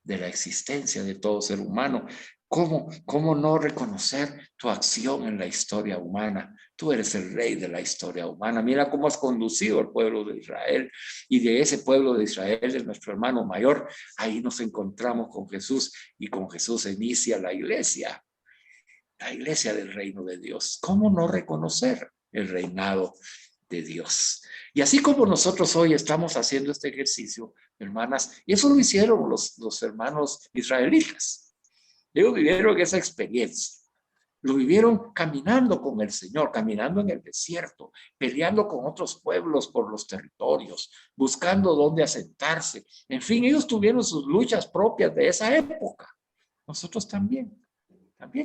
de la existencia de todo ser humano? ¿Cómo no reconocer tu acción en la historia humana? Tú eres el rey de la historia humana. Mira cómo has conducido al pueblo de Israel y de ese pueblo de Israel, de nuestro hermano mayor, ahí nos encontramos con Jesús y con Jesús inicia la iglesia del reino de Dios. ¿Cómo no reconocer el reinado de Dios? Y así como nosotros hoy estamos haciendo este ejercicio, hermanas, y eso lo hicieron los hermanos israelitas. Ellos vivieron esa experiencia. Lo vivieron caminando con el Señor, caminando en el desierto, peleando con otros pueblos por los territorios, buscando dónde asentarse. En fin, ellos tuvieron sus luchas propias de esa época. Nosotros también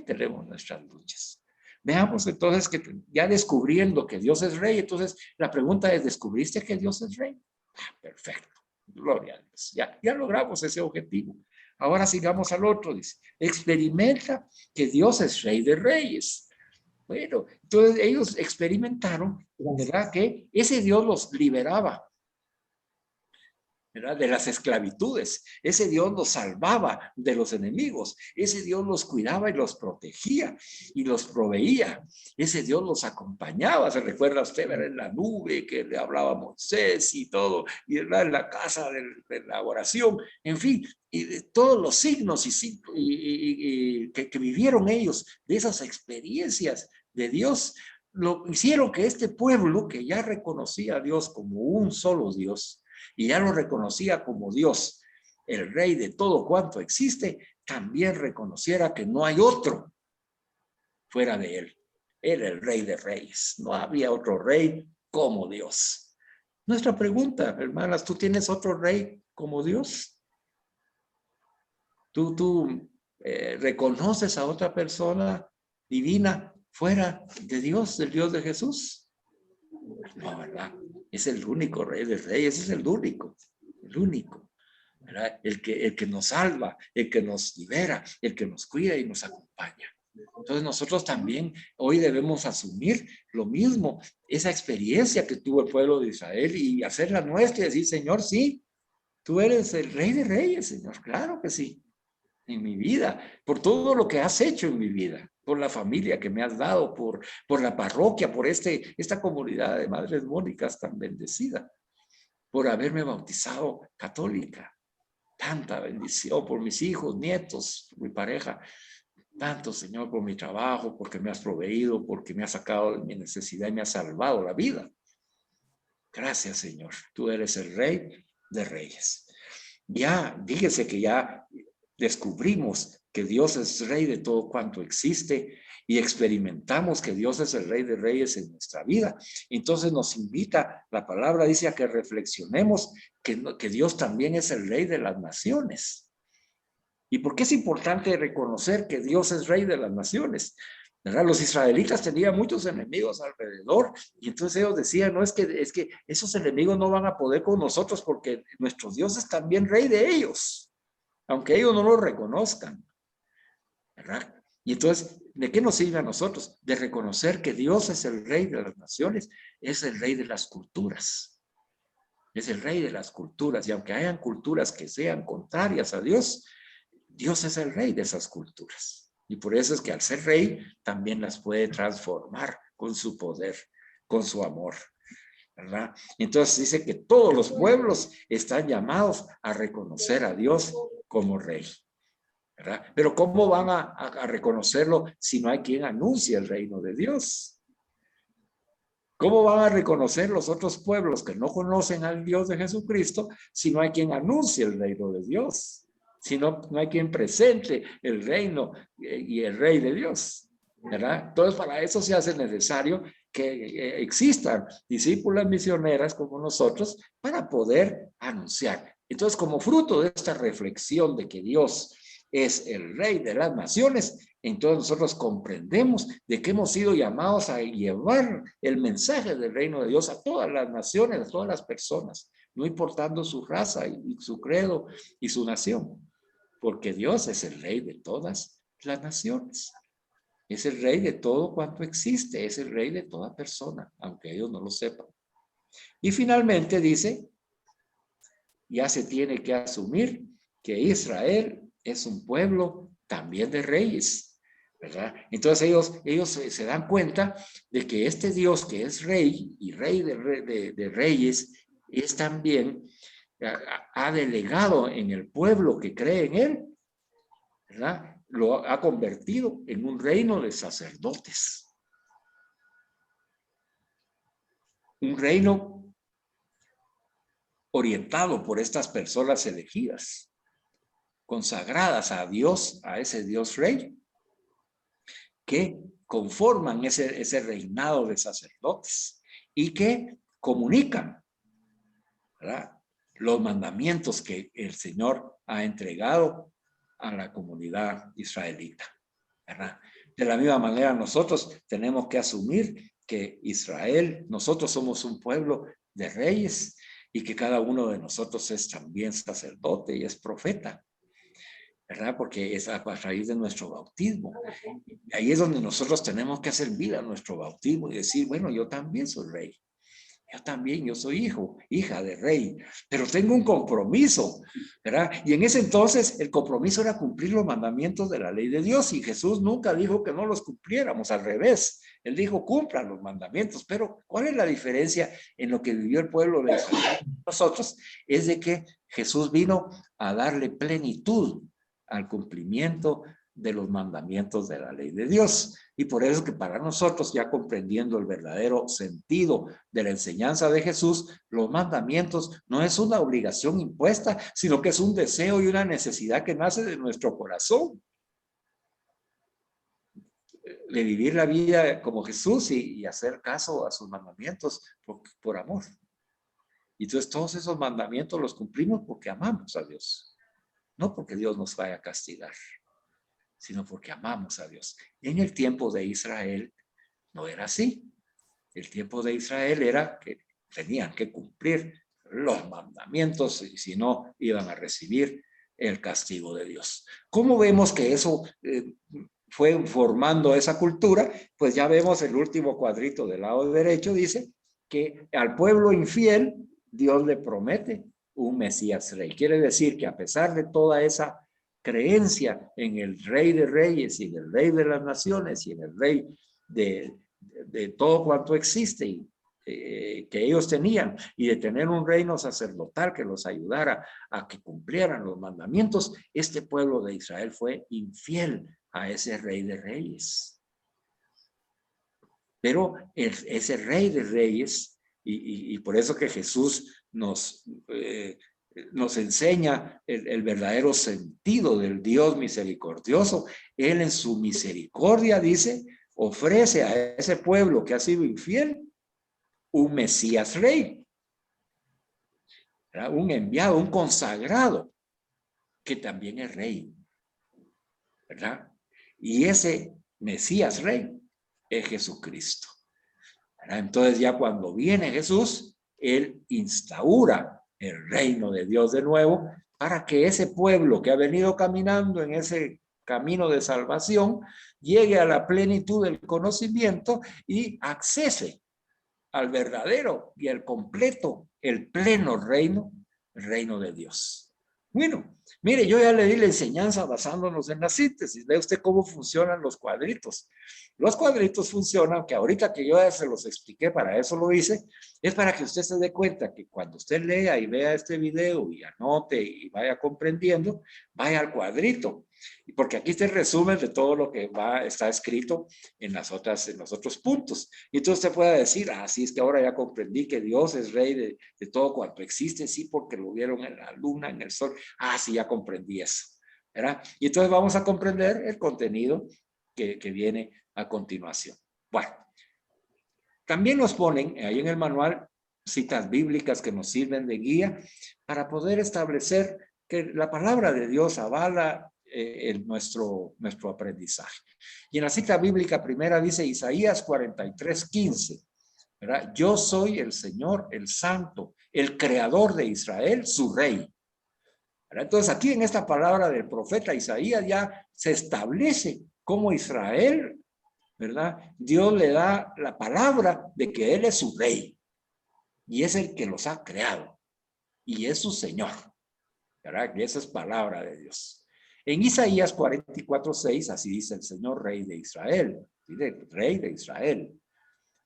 tenemos nuestras luchas. Veamos entonces que ya descubriendo que Dios es rey, entonces la pregunta es, ¿descubriste que Dios es rey? Perfecto, gloria a Dios. Ya logramos ese objetivo. Ahora sigamos al otro, dice, experimenta que Dios es rey de reyes. Bueno, entonces ellos experimentaron, ¿verdad? Que ese Dios los liberaba, ¿verdad? De las esclavitudes. Ese Dios los salvaba de los enemigos. Ese Dios los cuidaba y los protegía y los proveía. Ese Dios los acompañaba. Se recuerda usted, ¿verdad? En la nube que le hablaba a Moisés y todo, y ¿verdad? En la casa de la oración, en fin, y de todos los signos que vivieron ellos de esas experiencias de Dios, lo hicieron que este pueblo que ya reconocía a Dios como un solo Dios, y ya lo reconocía como Dios, el rey de todo cuanto existe, también reconociera que no hay otro fuera de él. Era el rey de reyes. No había otro rey como Dios. Nuestra pregunta, hermanas, ¿tú tienes otro rey como Dios? ¿Tú reconoces a otra persona divina fuera de Dios, del Dios de Jesús? No, ¿verdad? Es el único rey de reyes, es el único, ¿verdad? El que nos salva, el que nos libera, el que nos cuida y nos acompaña. Entonces nosotros también hoy debemos asumir lo mismo, esa experiencia que tuvo el pueblo de Israel y hacerla nuestra y decir, Señor, sí, tú eres el rey de reyes, Señor, claro que sí, en mi vida, por todo lo que has hecho en mi vida, por la familia que me has dado, por la parroquia, por esta comunidad de madres mónicas tan bendecida, por haberme bautizado católica. Tanta bendición por mis hijos, nietos, por mi pareja. Tanto, Señor, por mi trabajo, porque me has proveído, porque me has sacado de mi necesidad y me has salvado la vida. Gracias, Señor. Tú eres el Rey de Reyes. Ya, fíjese que ya descubrimos que Dios es Rey de todo cuanto existe y experimentamos que Dios es el Rey de Reyes en nuestra vida. Entonces nos invita, la palabra dice a que reflexionemos que Dios también es el Rey de las naciones. ¿Y por qué es importante reconocer que Dios es Rey de las naciones? ¿Verdad? Los israelitas tenían muchos enemigos alrededor y entonces ellos decían, no, es que esos enemigos no van a poder con nosotros porque nuestro Dios es también Rey de ellos, aunque ellos no lo reconozcan, ¿verdad? Y entonces, ¿de qué nos sirve a nosotros? De reconocer que Dios es el Rey de las naciones, es el Rey de las culturas, es el Rey de las culturas, y aunque hayan culturas que sean contrarias a Dios, Dios es el rey de esas culturas. Y por eso es que al ser rey también las puede transformar con su poder, con su amor, ¿verdad? Entonces dice que todos los pueblos están llamados a reconocer a Dios como rey, ¿verdad? Pero ¿cómo van a reconocerlo si no hay quien anuncie el reino de Dios? ¿Cómo van a reconocer los otros pueblos que no conocen al Dios de Jesucristo si no hay quien anuncie el reino de Dios? Si no hay quien presente el reino y el rey de Dios, ¿verdad? Entonces, para eso se hace necesario que existan discípulas misioneras como nosotros para poder anunciar. Entonces, como fruto de esta reflexión de que Dios es el rey de las naciones, entonces nosotros comprendemos de que hemos sido llamados a llevar el mensaje del reino de Dios a todas las naciones, a todas las personas, no importando su raza y su credo y su nación. Porque Dios es el rey de todas las naciones. Es el rey de todo cuanto existe. Es el rey de toda persona, aunque ellos no lo sepan. Y finalmente dice, ya se tiene que asumir que Israel es un pueblo también de reyes, ¿verdad? Entonces ellos se dan cuenta de que este Dios que es rey y rey de reyes es también, ha delegado en el pueblo que cree en él, ¿verdad? Lo ha convertido en un reino de sacerdotes. Un reino orientado por estas personas elegidas, consagradas a Dios, a ese Dios rey. que conforman ese reinado de sacerdotes y que comunican, ¿verdad?, los mandamientos que el Señor ha entregado a la comunidad israelita, ¿verdad? De la misma manera, nosotros tenemos que asumir que Israel, nosotros somos un pueblo de reyes y que cada uno de nosotros es también sacerdote y es profeta, ¿verdad? Porque es a raíz de nuestro bautismo. Ahí es donde nosotros tenemos que hacer vida a nuestro bautismo y decir, bueno, yo también soy rey. Yo también, yo soy hija de rey, pero tengo un compromiso, ¿verdad? Y en ese entonces el compromiso era cumplir los mandamientos de la ley de Dios, y Jesús nunca dijo que no los cumpliéramos, al revés. Él dijo, cumplan los mandamientos, pero ¿cuál es la diferencia en lo que vivió el pueblo de Israel? Nosotros es de que Jesús vino a darle plenitud al cumplimiento de los mandamientos de la ley de Dios. Y por eso es que para nosotros, ya comprendiendo el verdadero sentido de la enseñanza de Jesús, los mandamientos no es una obligación impuesta, sino que es un deseo y una necesidad que nace de nuestro corazón, de vivir la vida como Jesús y hacer caso a sus mandamientos por amor. Y entonces todos esos mandamientos los cumplimos porque amamos a Dios, no porque Dios nos vaya a castigar, sino porque amamos a Dios. En el tiempo de Israel no era así. El tiempo de Israel era que tenían que cumplir los mandamientos y si no iban a recibir el castigo de Dios. ¿Cómo vemos que eso fue formando esa cultura? Pues ya vemos el último cuadrito del lado derecho, dice que al pueblo infiel Dios le promete un Mesías rey. Quiere decir que a pesar de toda esa creencia en el rey de reyes y en el rey de las naciones y en el rey de todo cuanto existe y que ellos tenían, y de tener un reino sacerdotal que los ayudara a que cumplieran los mandamientos, este pueblo de Israel fue infiel a ese rey de reyes. Pero ese rey de reyes, y por eso que Jesús nos enseña el verdadero sentido del Dios misericordioso. Él en su misericordia, dice, ofrece a ese pueblo que ha sido infiel un Mesías rey, ¿verdad? Un enviado, un consagrado, que también es rey, ¿verdad? Y ese Mesías rey es Jesucristo, ¿verdad? Entonces ya cuando viene Jesús, él instaura el reino de Dios de nuevo para que ese pueblo que ha venido caminando en ese camino de salvación llegue a la plenitud del conocimiento y accese al verdadero y al completo, el pleno reino, el reino de Dios. Bueno, mire, yo ya le di la enseñanza basándonos en la síntesis. Ve usted cómo funcionan los cuadritos. Los cuadritos funcionan, que ahorita que yo ya se los expliqué, para eso lo hice, es para que usted se dé cuenta que cuando usted lea y vea este video y anote y vaya comprendiendo, vaya al cuadrito. Porque aquí está el resumen de todo lo que está escrito en los otros puntos. Y entonces usted puede decir, sí, es que ahora ya comprendí que Dios es rey de todo cuanto existe, sí, porque lo vieron en la luna, en el sol. Sí, ya comprendí eso, ¿verdad? Y entonces vamos a comprender el contenido que viene a continuación. Bueno, también nos ponen ahí en el manual citas bíblicas que nos sirven de guía para poder establecer que la palabra de Dios avala nuestro aprendizaje. Y en la cita bíblica primera dice Isaías 43:15, ¿verdad? Yo soy el Señor, el Santo, el Creador de Israel, su Rey. ¿Verdad? Entonces aquí en esta palabra del profeta Isaías ya se establece cómo Israel, ¿verdad? Dios le da la palabra de que Él es su Rey y es el que los ha creado y es su Señor, ¿verdad? Y esa es palabra de Dios. En Isaías 44:6, así dice el Señor Rey de Israel, Rey de Israel,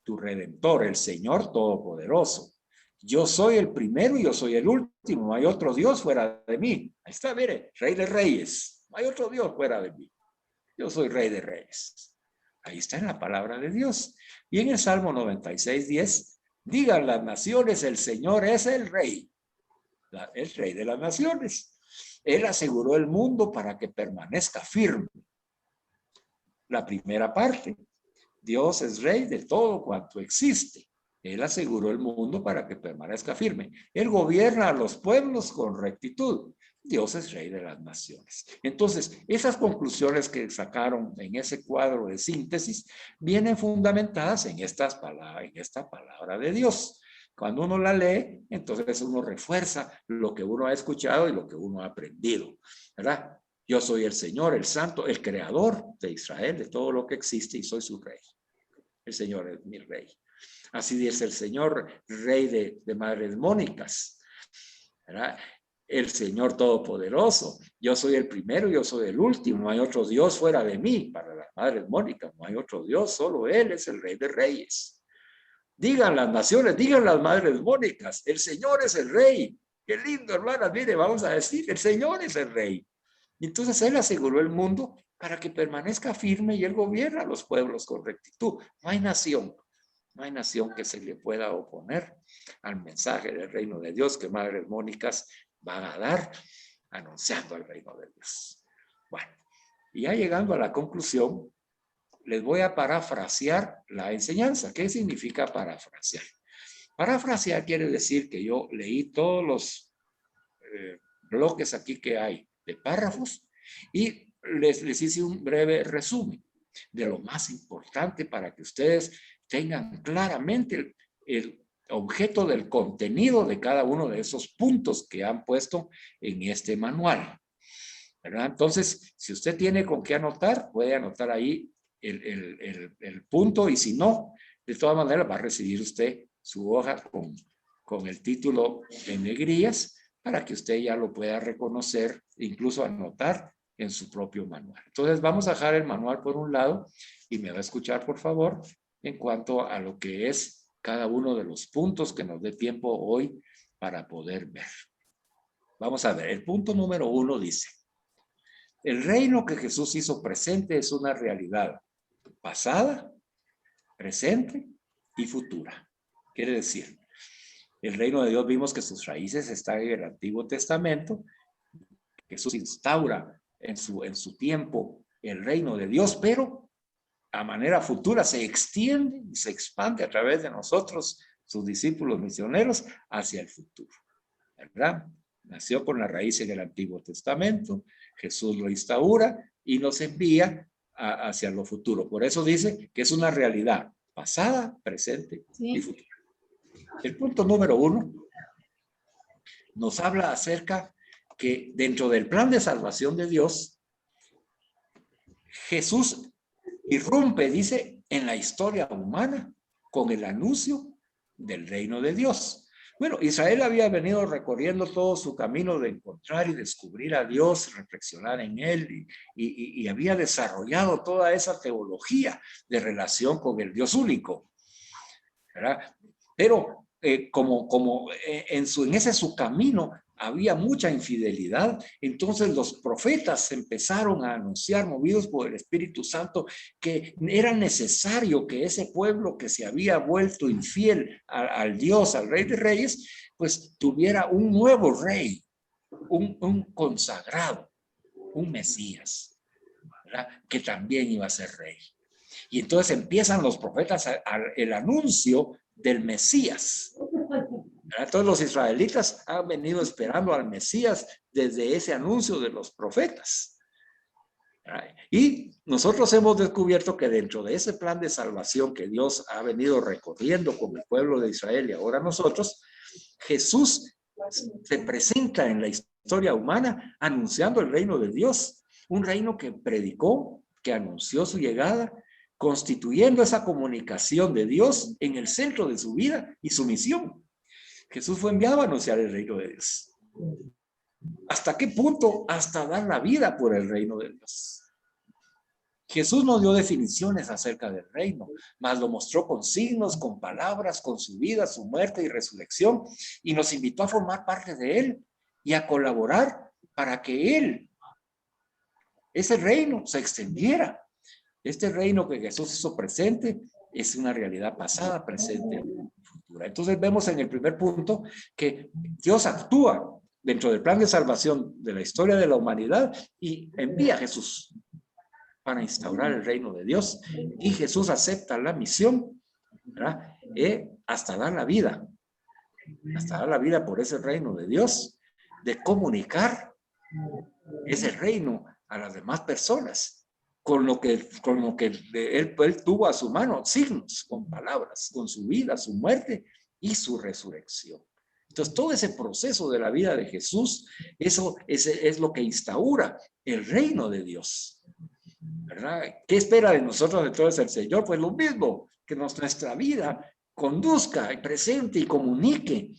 tu Redentor, el Señor Todopoderoso. Yo soy el primero y yo soy el último, no hay otro Dios fuera de mí. Ahí está, mire, Rey de Reyes, no hay otro Dios fuera de mí. Yo soy Rey de Reyes. Ahí está en la palabra de Dios. Y en el Salmo 96:10, digan las naciones, el Señor es el Rey, el Rey de las naciones. Él aseguró el mundo para que permanezca firme. la primera parte. Dios es rey de todo cuanto existe. Él aseguró el mundo para que permanezca firme. Él gobierna a los pueblos con rectitud. Dios es rey de las naciones. Entonces, esas conclusiones que sacaron en ese cuadro de síntesis vienen fundamentadas en esta palabra de Dios. Cuando uno la lee, entonces uno refuerza lo que uno ha escuchado y lo que uno ha aprendido, ¿verdad? Yo soy el Señor, el Santo, el Creador de Israel, de todo lo que existe, y soy su rey. El Señor es mi rey. Así dice el Señor, rey de madres mónicas, ¿verdad? El Señor Todopoderoso. Yo soy el primero, yo soy el último. No hay otro Dios fuera de mí. Para las madres mónicas, no hay otro Dios, solo Él es el Rey de Reyes. Digan las naciones, digan las madres mónicas, el Señor es el Rey. Qué lindo, hermanas, mire, vamos a decir, el Señor es el Rey. Y entonces Él aseguró el mundo para que permanezca firme y Él gobierna a los pueblos con rectitud. No hay nación que se le pueda oponer al mensaje del reino de Dios que madres mónicas van a dar anunciando el reino de Dios. Bueno, y ya llegando a la conclusión, les voy a parafrasear la enseñanza. ¿Qué significa parafrasear? Parafrasear quiere decir que yo leí todos los bloques aquí que hay de párrafos y les hice un breve resumen de lo más importante para que ustedes tengan claramente el objeto del contenido de cada uno de esos puntos que han puesto en este manual, ¿verdad? Entonces, si usted tiene con qué anotar, puede anotar ahí el punto, y si no, de todas maneras va a recibir usted su hoja con el título en negrillas para que usted ya lo pueda reconocer, incluso anotar en su propio manual. Entonces vamos a dejar el manual por un lado y me va a escuchar, por favor, en cuanto a lo que es cada uno de los puntos que nos dé tiempo hoy para poder ver. Vamos a ver, el punto número 1 dice: el reino que Jesús hizo presente es una realidad pasada, presente y futura. Quiere decir, el reino de Dios, vimos que sus raíces están en el Antiguo Testamento. Jesús instaura en su tiempo el reino de Dios, pero a manera futura se extiende y se expande a través de nosotros, sus discípulos misioneros, hacia el futuro, ¿verdad? Nació con la raíz en el Antiguo Testamento, Jesús lo instaura y nos envía hacia lo futuro. Por eso dice que es una realidad pasada, presente y futura. El punto número 1 nos habla acerca que dentro del plan de salvación de Dios, Jesús irrumpe, dice, en la historia humana con el anuncio del reino de Dios. Bueno, Israel había venido recorriendo todo su camino de encontrar y descubrir a Dios, reflexionar en Él, y había desarrollado toda esa teología de relación con el Dios único, ¿verdad? Pero en ese su camino había mucha infidelidad, entonces los profetas empezaron a anunciar, movidos por el Espíritu Santo, que era necesario que ese pueblo que se había vuelto infiel al Dios, al Rey de Reyes, pues tuviera un nuevo rey, un consagrado, un Mesías, ¿verdad? Que también iba a ser rey. Y entonces empiezan los profetas el anuncio del Mesías. Todos los israelitas han venido esperando al Mesías desde ese anuncio de los profetas. Y nosotros hemos descubierto que dentro de ese plan de salvación que Dios ha venido recorriendo con el pueblo de Israel y ahora nosotros, Jesús se presenta en la historia humana anunciando el reino de Dios, un reino que predicó, que anunció su llegada, constituyendo esa comunicación de Dios en el centro de su vida y su misión. Jesús fue enviado a anunciar el reino de Dios. ¿Hasta qué punto? Hasta dar la vida por el reino de Dios. Jesús no dio definiciones acerca del reino, mas lo mostró con signos, con palabras, con su vida, su muerte y resurrección, y nos invitó a formar parte de él y a colaborar para que ese reino se extendiera. Este reino que Jesús hizo presente es una realidad pasada, presente y futura. Entonces vemos en el primer punto que Dios actúa dentro del plan de salvación de la historia de la humanidad y envía a Jesús para instaurar el reino de Dios. Y Jesús acepta la misión, ¿verdad? Hasta dar la vida por ese reino de Dios, de comunicar ese reino a las demás personas, con lo que él tuvo a su mano, signos, con palabras, con su vida, su muerte y su resurrección. Entonces, todo ese proceso de la vida de Jesús, eso es lo que instaura el reino de Dios, ¿verdad? ¿Qué espera de nosotros entonces el Señor? Pues lo mismo, que nuestra vida conduzca, presente y comunique,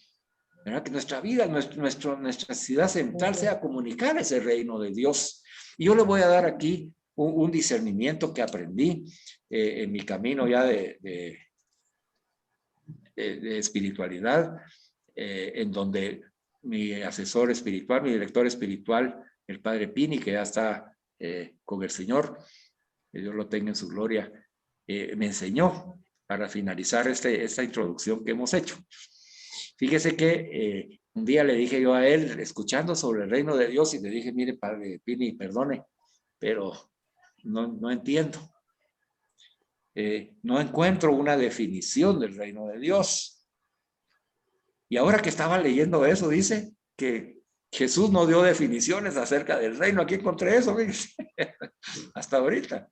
¿verdad? Que nuestra vida, nuestra ciudad central sea comunicar ese reino de Dios. Y yo le voy a dar aquí un discernimiento que aprendí en mi camino ya de espiritualidad, en donde mi asesor espiritual, mi director espiritual, el padre Pini, que ya está con el Señor, que Dios lo tenga en su gloria, me enseñó para finalizar esta introducción que hemos hecho. Fíjese que un día le dije yo a él, escuchando sobre el reino de Dios, y le dije, mire, padre Pini, perdone, pero no entiendo. No encuentro una definición del reino de Dios. Y ahora que estaba leyendo eso, dice que Jesús no dio definiciones acerca del reino. Aquí encontré eso, hasta ahorita,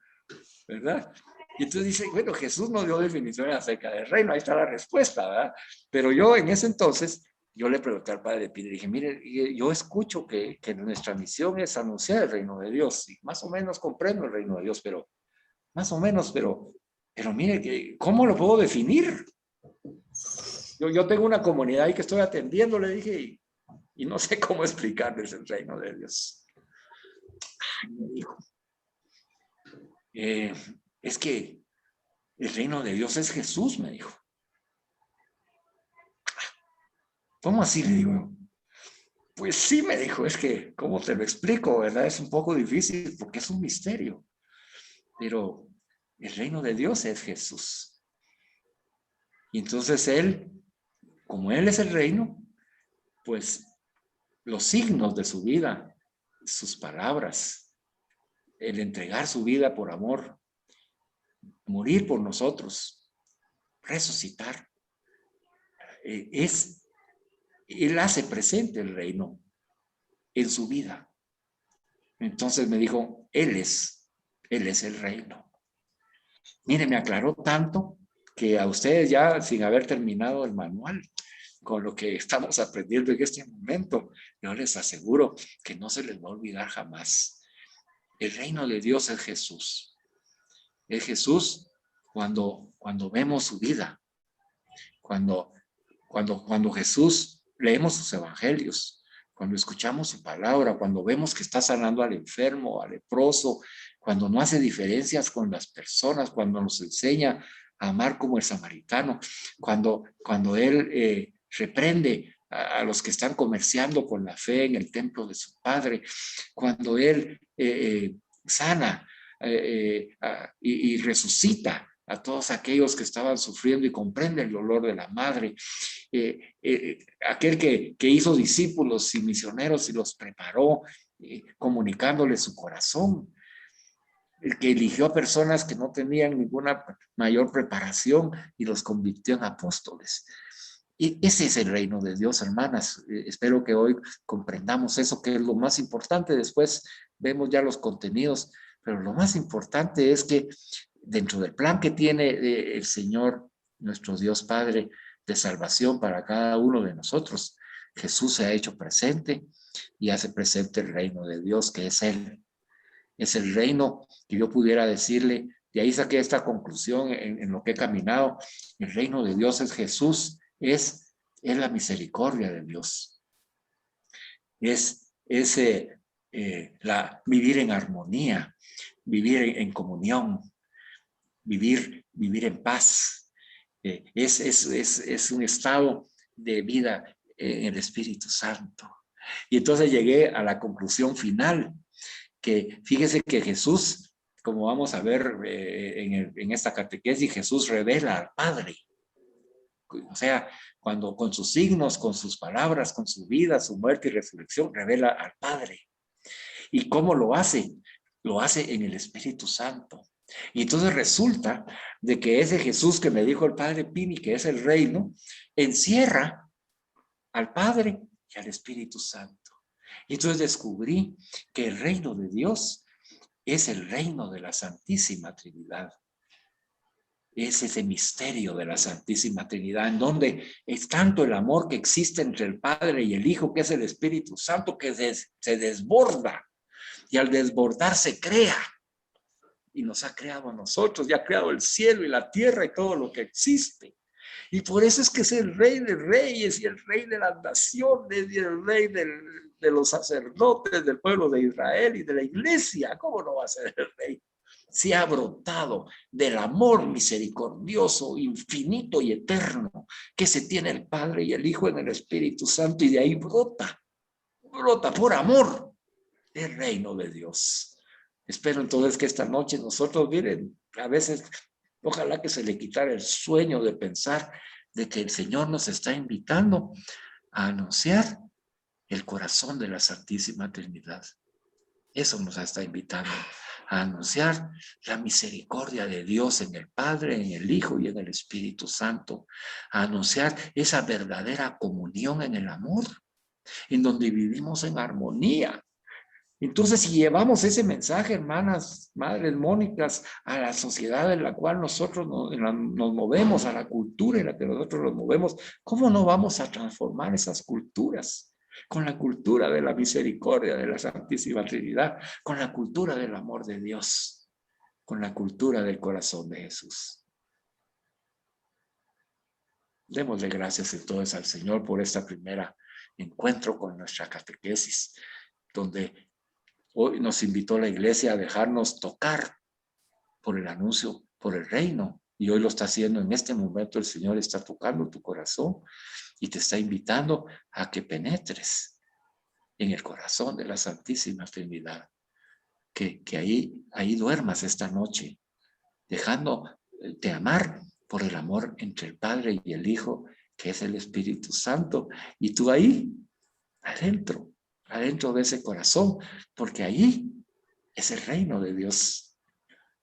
¿verdad? Y entonces dice, bueno, Jesús no dio definiciones acerca del reino, ahí está la respuesta, ¿verdad? Pero yo en ese entonces, yo le pregunté al padre Pío, dije, mire, yo escucho que nuestra misión es anunciar el reino de Dios, y más o menos comprendo el reino de Dios, pero más o menos, pero mire, ¿cómo lo puedo definir? Yo tengo una comunidad ahí que estoy atendiendo, le dije, y no sé cómo explicarles el reino de Dios. Ay, me dijo, es que el reino de Dios es Jesús, me dijo. ¿Cómo así? Le digo. Pues sí, me dijo, es que, ¿cómo te lo explico? ¿Verdad? Es un poco difícil porque es un misterio. Pero el reino de Dios es Jesús. Y entonces él, como él es el reino, pues los signos de su vida, sus palabras, el entregar su vida por amor, morir por nosotros, resucitar, él hace presente el reino en su vida. Entonces me dijo, él es el reino. Mire, me aclaró tanto que a ustedes ya sin haber terminado el manual, con lo que estamos aprendiendo en este momento, yo les aseguro que no se les va a olvidar jamás. El reino de Dios es Jesús. Es Jesús cuando vemos su vida, cuando Jesús leemos sus evangelios, cuando escuchamos su palabra, cuando vemos que está sanando al enfermo, al leproso, cuando no hace diferencias con las personas, cuando nos enseña a amar como el samaritano, cuando él reprende a los que están comerciando con la fe en el templo de su Padre, cuando él sana y resucita a todos aquellos que estaban sufriendo y comprende el dolor de la madre, aquel que hizo discípulos y misioneros y los preparó, comunicándoles su corazón, el que eligió a personas que no tenían ninguna mayor preparación y los convirtió en apóstoles. Y ese es el reino de Dios, hermanas. Espero que hoy comprendamos eso, que es lo más importante. Después vemos ya los contenidos, pero lo más importante es que dentro del plan que tiene el Señor, nuestro Dios Padre, de salvación para cada uno de nosotros, Jesús se ha hecho presente y hace presente el reino de Dios, que es Él. Es el reino que yo pudiera decirle, de ahí saqué esta conclusión en lo que he caminado. El reino de Dios es Jesús, es la misericordia de Dios. Es vivir en armonía, vivir en comunión, vivir en paz. Es un estado de vida en el Espíritu Santo. Y entonces llegué a la conclusión final, que fíjese que Jesús, como vamos a ver en esta catequesis, Jesús revela al Padre. O sea, cuando con sus signos, con sus palabras, con su vida, su muerte y resurrección, revela al Padre. ¿Y cómo lo hace? lo hace en el Espíritu Santo. Y entonces resulta de que ese Jesús que me dijo el padre Pini, que es el reino, encierra al Padre y al Espíritu Santo. Y entonces descubrí que el reino de Dios es el reino de la Santísima Trinidad. Es ese misterio de la Santísima Trinidad, en donde es tanto el amor que existe entre el Padre y el Hijo, que es el Espíritu Santo, que se desborda, y al desbordarse crea, y nos ha creado a nosotros, y ha creado el cielo y la tierra y todo lo que existe. Y por eso es que es el Rey de Reyes y el Rey de las naciones y el Rey de los sacerdotes del pueblo de Israel y de la iglesia. ¿Cómo no va a ser el Rey? Se ha brotado del amor misericordioso, infinito y eterno que se tiene el Padre y el Hijo en el Espíritu Santo, y de ahí brota por amor el reino de Dios. Espero entonces que esta noche nosotros, miren, a veces ojalá que se le quitara el sueño de pensar de que el Señor nos está invitando a anunciar el corazón de la Santísima Trinidad. Eso nos está invitando a anunciar la misericordia de Dios en el Padre, en el Hijo y en el Espíritu Santo, a anunciar esa verdadera comunión en el amor, en donde vivimos en armonía. Entonces, si llevamos ese mensaje, hermanas, madres mónicas, a la sociedad en la cual nosotros nos movemos, a la cultura en la que nosotros nos movemos, ¿cómo no vamos a transformar esas culturas? Con la cultura de la misericordia de la Santísima Trinidad, con la cultura del amor de Dios, con la cultura del corazón de Jesús. Démosle gracias entonces al Señor por esta primera encuentro con nuestra catequesis, donde hoy nos invitó la iglesia a dejarnos tocar por el anuncio, por el reino. Y hoy lo está haciendo en este momento. El Señor está tocando tu corazón y te está invitando a que penetres en el corazón de la Santísima Trinidad. Que ahí duermas esta noche, dejándote amar por el amor entre el Padre y el Hijo, que es el Espíritu Santo. Y tú ahí, adentro de ese corazón, porque ahí es el reino de Dios.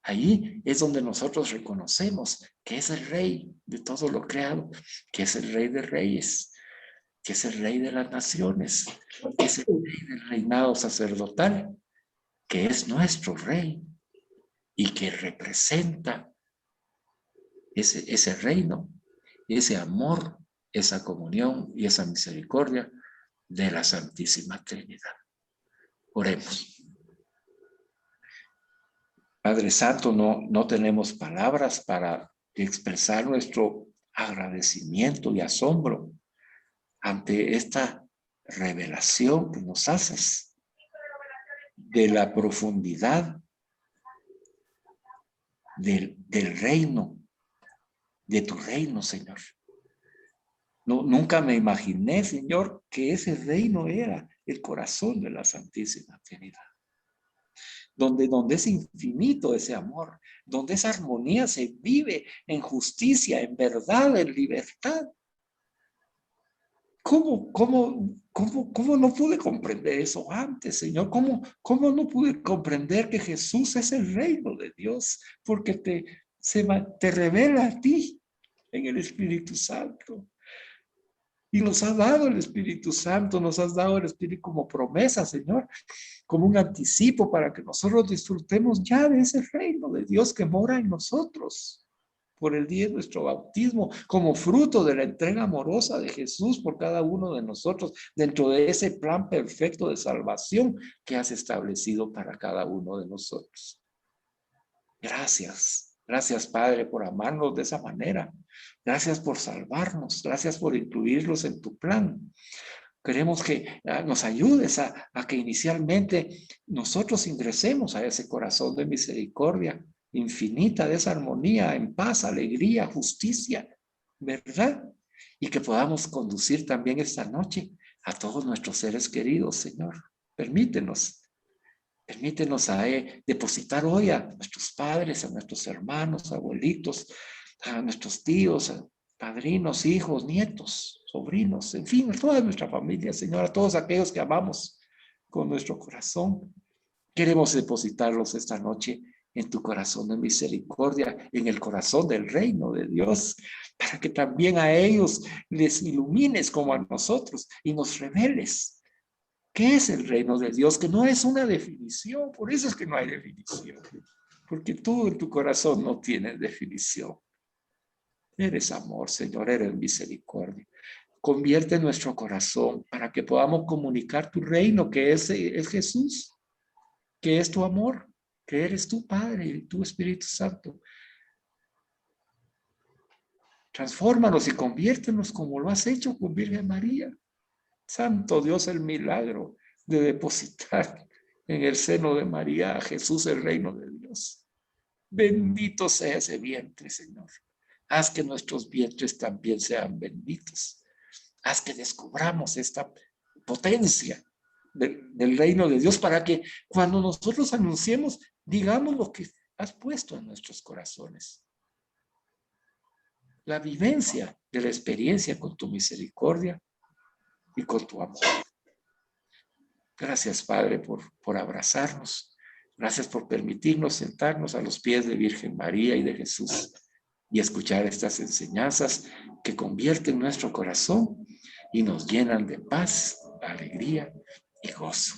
Ahí es donde nosotros reconocemos que es el Rey de todo lo creado, que es el Rey de Reyes, que es el Rey de las naciones, que es el Rey del reinado sacerdotal, que es nuestro Rey y que representa ese reino, ese amor, esa comunión y esa misericordia de la Santísima Trinidad. Oremos. Padre Santo, no tenemos palabras para expresar nuestro agradecimiento y asombro ante esta revelación que nos haces de la profundidad del reino, de tu reino, Señor. Nunca me imaginé, Señor, que ese reino era el corazón de la Santísima Trinidad. Donde es infinito ese amor, donde esa armonía se vive en justicia, en verdad, en libertad. ¿Cómo no pude comprender eso antes, Señor? ¿Cómo no pude comprender que Jesús es el reino de Dios? Porque te revela a ti en el Espíritu Santo. Y nos ha dado el Espíritu Santo, nos has dado el Espíritu como promesa, Señor, como un anticipo para que nosotros disfrutemos ya de ese reino de Dios que mora en nosotros por el día de nuestro bautismo, como fruto de la entrega amorosa de Jesús por cada uno de nosotros, dentro de ese plan perfecto de salvación que has establecido para cada uno de nosotros. Gracias. Gracias, Padre, por amarnos de esa manera. Gracias por salvarnos. Gracias por incluirlos en tu plan. Queremos que nos ayudes a que inicialmente nosotros ingresemos a ese corazón de misericordia infinita, de esa armonía, en paz, alegría, justicia, ¿verdad? Y que podamos conducir también esta noche a todos nuestros seres queridos, Señor. Permítenos a depositar hoy a nuestros padres, a nuestros hermanos, abuelitos, a nuestros tíos, a padrinos, hijos, nietos, sobrinos, en fin, a toda nuestra familia, Señor, a todos aquellos que amamos con nuestro corazón, Queremos depositarlos esta noche en tu corazón de misericordia, en el corazón del reino de Dios, para que también a ellos les ilumines como a nosotros y nos reveles qué es el reino de Dios, que no es una definición, por eso es que no hay definición, porque tú en tu corazón no tienes definición. Eres amor, Señor, eres misericordia. Convierte nuestro corazón para que podamos comunicar tu reino, que es Jesús, que es tu amor, que eres tu Padre y tu Espíritu Santo. Transfórmanos y conviértenos como lo has hecho con Virgen María. Santo Dios, el milagro de depositar en el seno de María a Jesús, el reino de Dios. Bendito sea ese vientre, Señor. Haz que nuestros vientres también sean benditos. Haz que descubramos esta potencia del reino de Dios para que cuando nosotros anunciemos, digamos lo que has puesto en nuestros corazones. La vivencia de la experiencia con tu misericordia y con tu amor. Gracias, Padre, por abrazarnos. Gracias por permitirnos sentarnos a los pies de Virgen María y de Jesús y escuchar estas enseñanzas que convierten nuestro corazón y nos llenan de paz, alegría y gozo.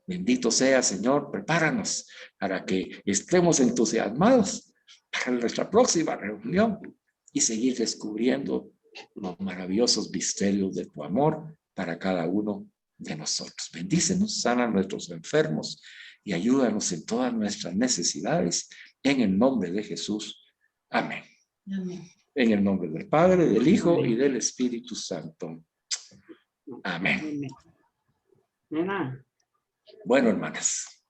Bendito sea, Señor, prepáranos para que estemos entusiasmados para nuestra próxima reunión y seguir descubriendo los maravillosos misterios de tu amor para cada uno de nosotros. Bendícenos, sana a nuestros enfermos y ayúdanos en todas nuestras necesidades en el nombre de Jesús. Amén.
Amén.
En el nombre del Padre, del Hijo y del Espíritu Santo. Amén.
Amén.
Bueno, hermanas,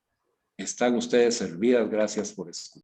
están ustedes servidas. Gracias por escuchar.